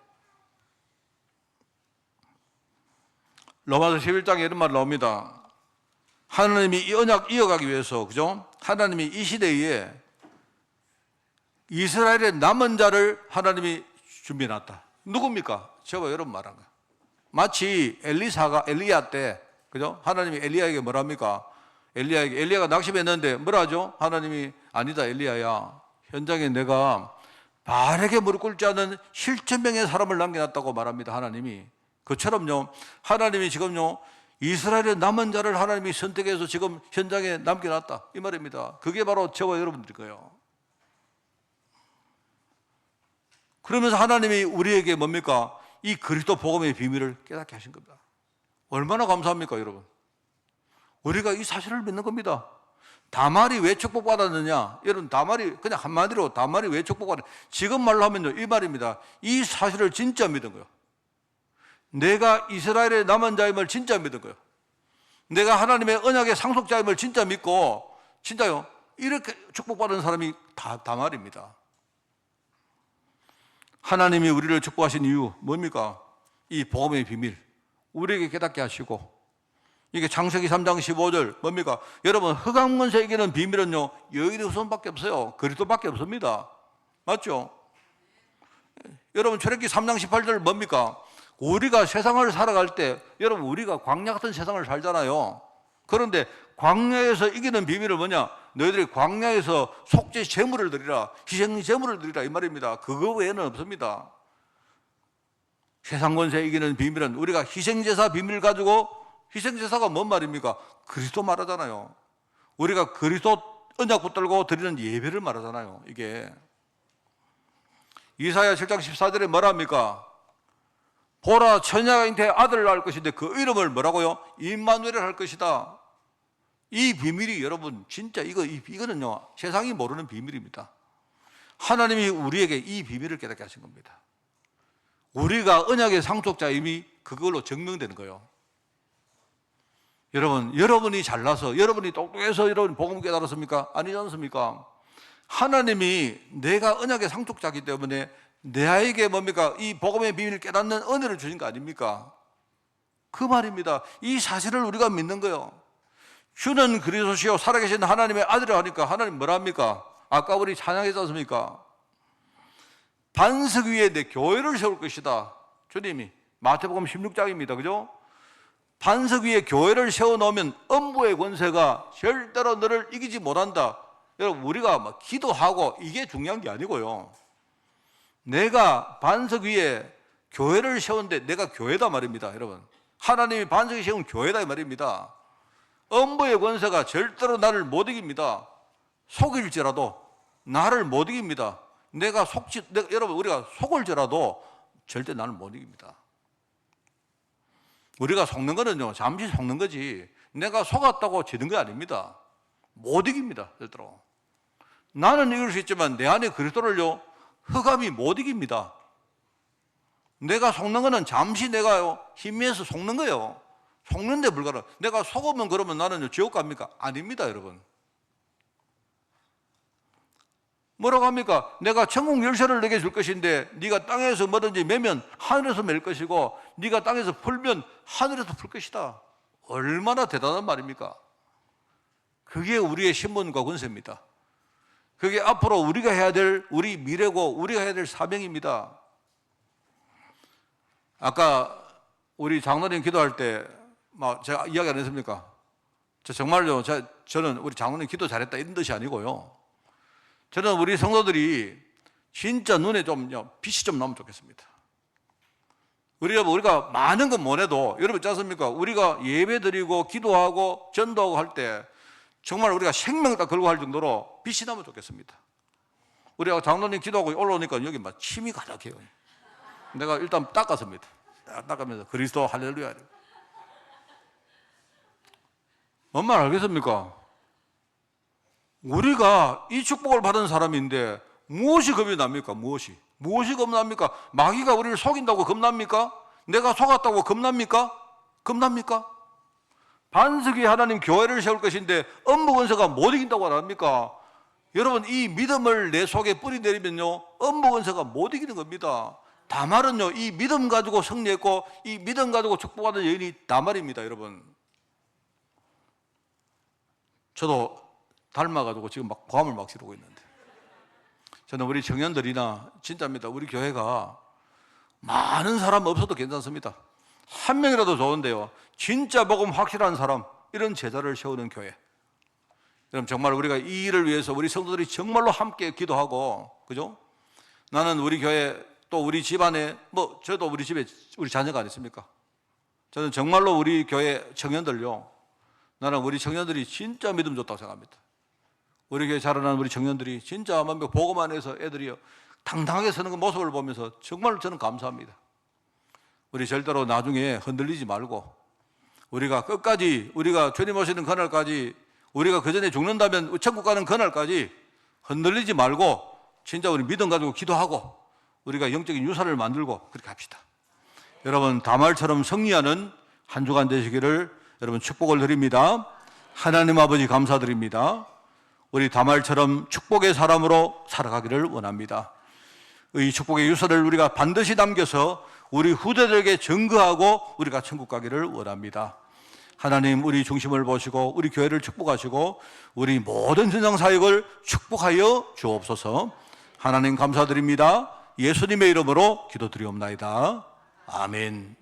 S1: 로마서 11장에 이런 말 나옵니다. 하나님이 이 언약 이어가기 위해서, 그죠? 하나님이 이 시대에 이스라엘의 남은 자를 하나님이 준비해놨다. 누굽니까? 저와 여러분 말한 거예요. 마치 엘리야 때, 그죠? 하나님이 엘리야에게 뭐랍니까? 엘리야에게, 엘리야가 낙심했는데 뭐라 하죠? 하나님이 아니다 엘리야야, 현장에 내가 바르게 무릎 꿇지 않은 실천명의 사람을 남겨놨다고 말합니다. 하나님이. 그처럼요, 하나님이 지금요 이스라엘의 남은 자를 하나님이 선택해서 지금 현장에 남겨놨다 이 말입니다. 그게 바로 저와 여러분들일 거예요. 그러면서 하나님이 우리에게 뭡니까? 이 그리스도 복음의 비밀을 깨닫게 하신 겁니다. 얼마나 감사합니까 여러분? 우리가 이 사실을 믿는 겁니다. 다말이 왜 축복받았느냐? 여러분, 다말이 그냥 한마디로 다말이 왜 축복받았느냐? 지금 말로 하면요 이 말입니다. 이 사실을 진짜 믿은 거예요. 내가 이스라엘의 남은 자임을 진짜 믿은 거예요. 내가 하나님의 언약의 상속자임을 진짜 믿고, 진짜요, 이렇게 축복받은 사람이 다말입니다. 하나님이 우리를 축복하신 이유 뭡니까? 이 복음의 비밀 우리에게 깨닫게 하시고, 이게 창세기 3장 15절 뭡니까? 여러분, 흑암권세 이기는 비밀은요 여인의 후손밖에 없어요. 그리스도밖에 없습니다. 맞죠? 여러분, 출애굽기 3장 18절 뭡니까? 우리가 세상을 살아갈 때, 여러분, 우리가 광야 같은 세상을 살잖아요. 그런데 광야에서 이기는 비밀은 뭐냐? 너희들이 광야에서 속죄 제물을 드리라, 희생 제물을 드리라 이 말입니다. 그거 외에는 없습니다. 세상 권세 이기는 비밀은 우리가 희생제사 비밀 가지고, 희생제사가 뭔 말입니까? 그리스도 말하잖아요. 우리가 그리스도 언약 붙들고 드리는 예배를 말하잖아요. 이게 이사야 7장 14절에 뭐랍니까? 보라, 처녀가 잉태해 아들을 낳을 것인데 그 이름을 뭐라고요? 임마누엘을 할 것이다. 이 비밀이 여러분 진짜 이거는요 세상이 모르는 비밀입니다. 하나님이 우리에게 이 비밀을 깨닫게 하신 겁니다. 우리가 언약의 상속자임이 그걸로 증명되는 거예요. 여러분, 여러분이 잘나서, 여러분이 똑똑해서 여러분 복음 깨달았습니까? 아니지 않습니까? 하나님이 내가 언약의 상속자이기 때문에 내에게 뭡니까? 이 복음의 비밀을 깨닫는 은혜를 주신 거 아닙니까? 그 말입니다. 이 사실을 우리가 믿는 거예요. 주는 그리스도시요 살아계신 하나님의 아들이라 하니까 하나님 뭐라 합니까? 아까 우리 찬양했지 않습니까? 반석 위에 내 교회를 세울 것이다. 주님이 마태복음 16장입니다. 그죠? 반석 위에 교회를 세워놓으면 음부의 권세가 절대로 너를 이기지 못한다. 여러분, 우리가 막 기도하고 이게 중요한 게 아니고요. 내가 반석 위에 교회를 세웠는데 내가 교회다 말입니다. 여러분, 하나님이 반석에 세운 교회다 이 말입니다. 음부의 권세가 절대로 나를 못 이깁니다. 속일지라도 나를 못 이깁니다. 여러분, 우리가 속을지라도 절대 나를 못 이깁니다. 우리가 속는 거는요 잠시 속는 거지, 내가 속았다고 지는 거 아닙니다. 못 이깁니다. 절대로. 나는 이길 수 있지만 내 안에 그리스도를요 흑암이 못 이깁니다. 내가 속는 거는 잠시 내가요 힘미해서 속는 거예요. 속는데 불가능. 내가 속으면 그러면 나는 지옥 갑니까? 아닙니다. 여러분, 뭐라고 합니까? 내가 천국 열쇠를 내게 줄 것인데 네가 땅에서 뭐든지 매면 하늘에서 맬 것이고 네가 땅에서 풀면 하늘에서 풀 것이다. 얼마나 대단한 말입니까? 그게 우리의 신분과 권세입니다. 그게 앞으로 우리가 해야 될 우리 미래고 우리가 해야 될 사명입니다. 아까 우리 장로님 기도할 때 막 제가 이야기 안 했습니까? 정말요 저는 우리 장로님 기도 잘했다 이런 뜻이 아니고요, 저는 우리 성도들이 진짜 눈에 좀 빛이 좀 나면 좋겠습니다. 우리가 많은 건 못해도 여러분 있지 않습니까? 우리가 예배 드리고 기도하고 전도하고 할 때 정말 우리가 생명 다 걸고 할 정도로 빛이 나면 좋겠습니다. 우리가 장로님 기도하고 올라오니까 여기 막 침이 가득해요. 내가 일단 닦았습니다. 닦으면서 그리스도 할렐루야. 뭔 말 알겠습니까? 우리가 이 축복을 받은 사람인데 무엇이 겁이 납니까? 무엇이 겁납니까? 마귀가 우리를 속인다고 겁납니까? 내가 속았다고 겁납니까? 겁납니까? 반석이 하나님 교회를 세울 것인데 음부 권세가 못 이긴다고 안 합니까? 여러분, 이 믿음을 내 속에 뿌리내리면요 음부 권세가 못 이기는 겁니다. 다말은요 이 믿음 가지고 승리했고 이 믿음 가지고 축복받은 여인이 다말입니다. 여러분, 저도 닮아가지고 지금 막 고함을 막 지르고 있는데, 저는 우리 청년들이나 진짜입니다. 우리 교회가 많은 사람 없어도 괜찮습니다. 한 명이라도 좋은데요 진짜 복음 확실한 사람, 이런 제자를 세우는 교회, 여러분, 정말 우리가 이 일을 위해서 우리 성도들이 정말로 함께 기도하고, 그죠? 나는 우리 교회 또 우리 집안에, 저도 우리 집에 우리 자녀가 아니십니까? 저는 정말로 우리 교회 청년들요, 나는 우리 청년들이 진짜 믿음 좋다고 생각합니다. 우리 교회 자라난 우리 청년들이 진짜 보고만 해서 애들이요 당당하게 서는 그 모습을 보면서 정말 저는 감사합니다. 우리 절대로 나중에 흔들리지 말고, 우리가 끝까지, 우리가 주님 오시는 그날까지, 우리가 그 전에 죽는다면 천국 가는 그날까지 흔들리지 말고 진짜 우리 믿음 가지고 기도하고 우리가 영적인 유산을 만들고 그렇게 합시다. 여러분, 다말처럼 승리하는 한 주간 되시기를 여러분 축복을 드립니다. 하나님 아버지 감사드립니다. 우리 다말처럼 축복의 사람으로 살아가기를 원합니다. 이 축복의 유산을 우리가 반드시 남겨서 우리 후대들에게 증거하고 우리가 천국 가기를 원합니다. 하나님, 우리 중심을 보시고 우리 교회를 축복하시고 우리 모든 현장사역을 축복하여 주옵소서. 하나님 감사드립니다. 예수님의 이름으로 기도드리옵나이다. 아멘.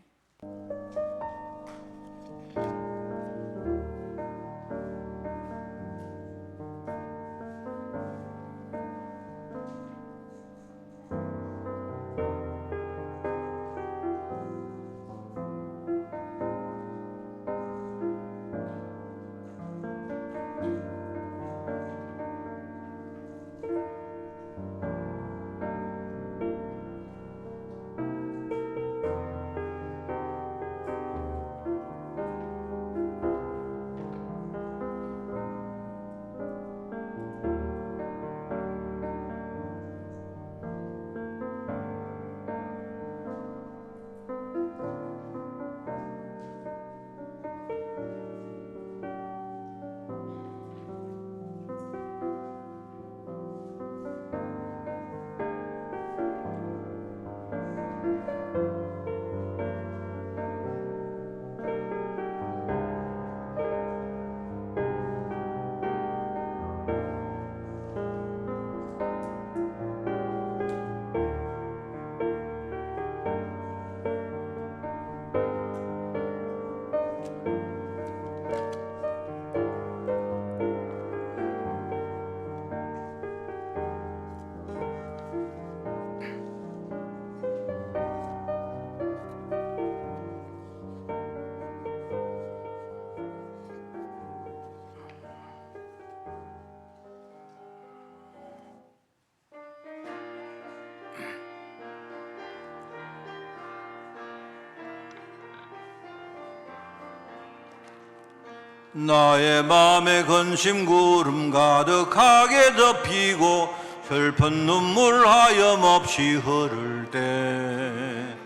S1: 나의 맘에 근심 구름 가득하게 덮이고 슬픈 눈물 하염없이 흐를 때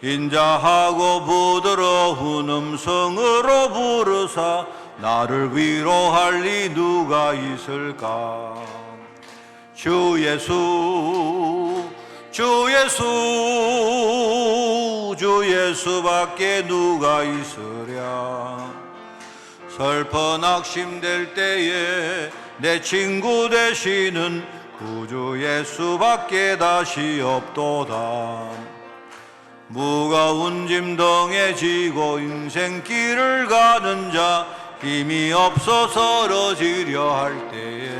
S1: 인자하고 부드러운 음성으로 부르사 나를 위로할 이 누가 있을까? 주 예수, 주 예수, 주 예수밖에 누가 있으랴. 슬퍼 낙심될 때에 내 친구 되시는 구주 예수밖에 다시 없도다. 무거운 짐덩에 지고 인생길을 가는 자 힘이 없어 쓰러지려 할 때에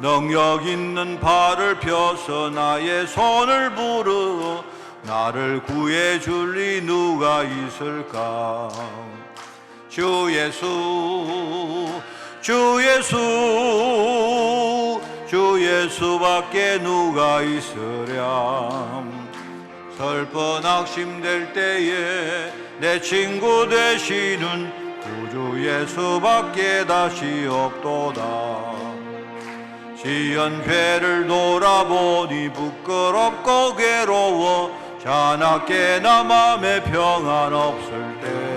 S1: 능력 있는 팔을 펴서 나의 손을 부르어 나를 구해줄 리 누가 있을까? 주 예수, 주 예수, 주 예수밖에 누가 있으랴. 슬퍼 낙심될 때에 내 친구 되시는 구주 예수밖에 다시 없도다. 지연패를 돌아보니 부끄럽고 괴로워 자나깨 나 맘에 평안 없을 때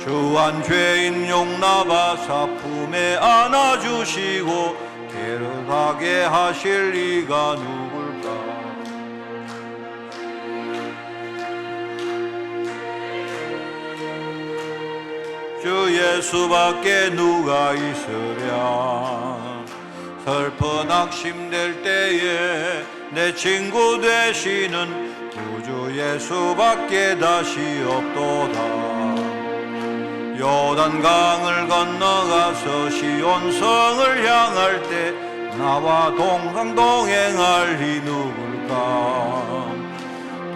S1: 주한 죄인 용납하사 품에 안아주시고 게으르게 하실 이가 누굴까? 주 예수밖에 누가 있으랴. 슬퍼 낙심될 때에 내 친구 되시는 구주 예수밖에 다시 없도다. 요단강을 건너가서 시온성을 향할 때 나와 동행할 이 누굴까?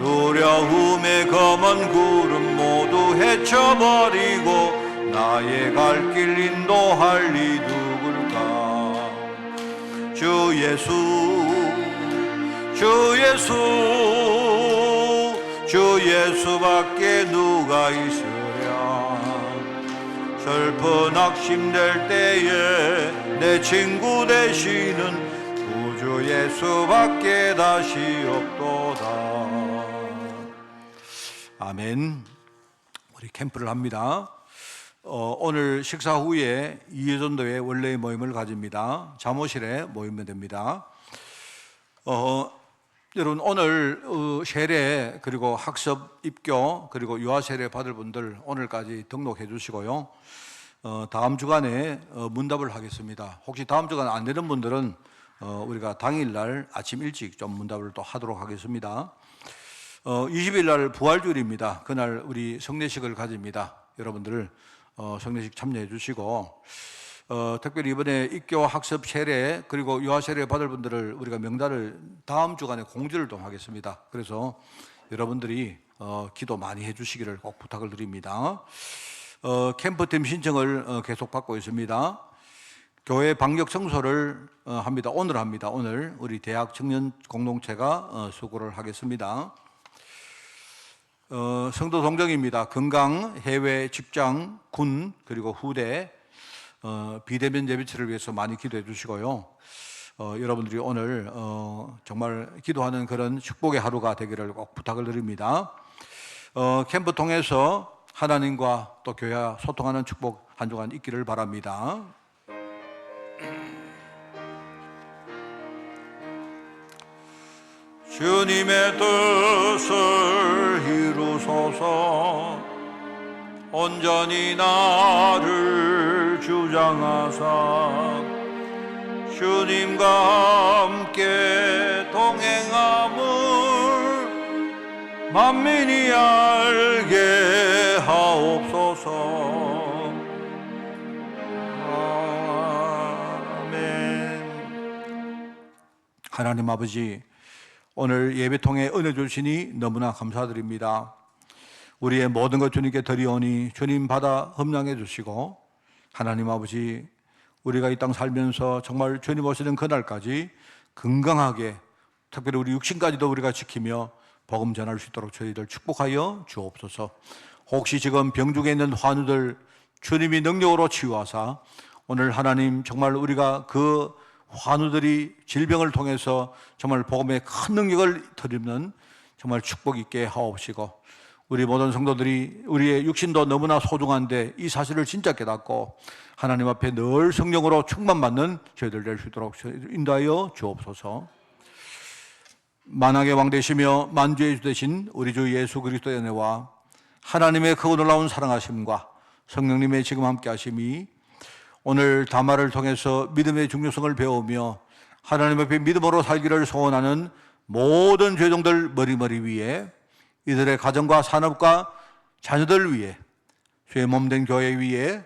S1: 두려움의 검은 구름 모두 헤쳐버리고 나의 갈 길 인도할 이 누굴까? 주 예수, 주 예수, 주 예수밖에 누가 있으랴? 슬픈 낙심될 때에 내 친구 되시는 구주 예수밖에 다시 없도다. 아멘. 우리 캠프를 합니다. 오늘 식사 후에 이해전도회 원래의 모임을 가집니다. 잠옷실에 모이면 됩니다. 여러분 오늘 세례 그리고 학습 입교 그리고 유아 세례 받을 분들 오늘까지 등록해 주시고요. 다음 주간에 문답을 하겠습니다. 혹시 다음 주간 안 되는 분들은 우리가 당일날 아침 일찍 좀 문답을 또 하도록 하겠습니다. 20일 날 부활주일입니다. 그날 우리 성례식을 가집니다. 여러분들 성례식 참여해 주시고 특별히 이번에 입교 학습 세례 그리고 유아 세례 받을 분들을 우리가 명단을 다음 주간에 공지를 좀 하겠습니다. 그래서 여러분들이 기도 많이 해 주시기를 꼭 부탁을 드립니다. 캠프팀 신청을 계속 받고 있습니다. 교회 방역 청소를 합니다. 오늘 합니다. 오늘 우리 대학 청년 공동체가 수고를 하겠습니다. 성도 동정입니다. 건강, 해외, 직장, 군 그리고 후대 비대면 예배치를 위해서 많이 기도해 주시고요. 여러분들이 오늘 정말 기도하는 그런 축복의 하루가 되기를 꼭 부탁을 드립니다. 캠프 통해서 하나님과 또 교회와 소통하는 축복 한 주간 있기를 바랍니다. 주님의 뜻을 이루소서. 온전히 나를 주장하사 주님과 함께 동행함을 만민이 알게 하옵소서. 아멘. 하나님 아버지, 오늘 예배통에 은혜 주시니 너무나 감사드립니다. 우리의 모든 것 주님께 드리오니 주님 받아 흠량해 주시고, 하나님 아버지, 우리가 이 땅 살면서 정말 주님 오시는 그날까지 건강하게, 특별히 우리 육신까지도 우리가 지키며 복음 전할 수 있도록 저희들 축복하여 주옵소서. 혹시 지금 병중에 있는 환우들 주님이 능력으로 치유하사 오늘 하나님 정말 우리가 그 환우들이 질병을 통해서 정말 복음의 큰 능력을 드리는 정말 축복 있게 하옵시고, 우리 모든 성도들이 우리의 육신도 너무나 소중한데 이 사실을 진짜 깨닫고 하나님 앞에 늘 성령으로 충만받는 저희들 될 수 있도록 인도하여 주옵소서. 만왕의 왕 되시며 만주의 주 되신 우리 주 예수 그리스도의 은혜와 하나님의 크고 놀라운 사랑하심과 성령님의 지금 함께 하심이 오늘 담화를 통해서 믿음의 중요성을 배우며 하나님 앞에 믿음으로 살기를 소원하는 모든 죄종들 머리머리 위에, 이들의 가정과 산업과 자녀들 위에, 주의 몸된 교회 위에,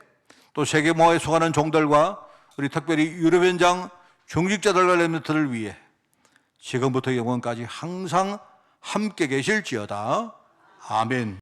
S1: 또 세계 모아에 속하는 종들과 우리 특별히 유럽 현장 중직자들과 렘넌트들 위에 지금부터 영원까지 항상 함께 계실지어다. 아멘.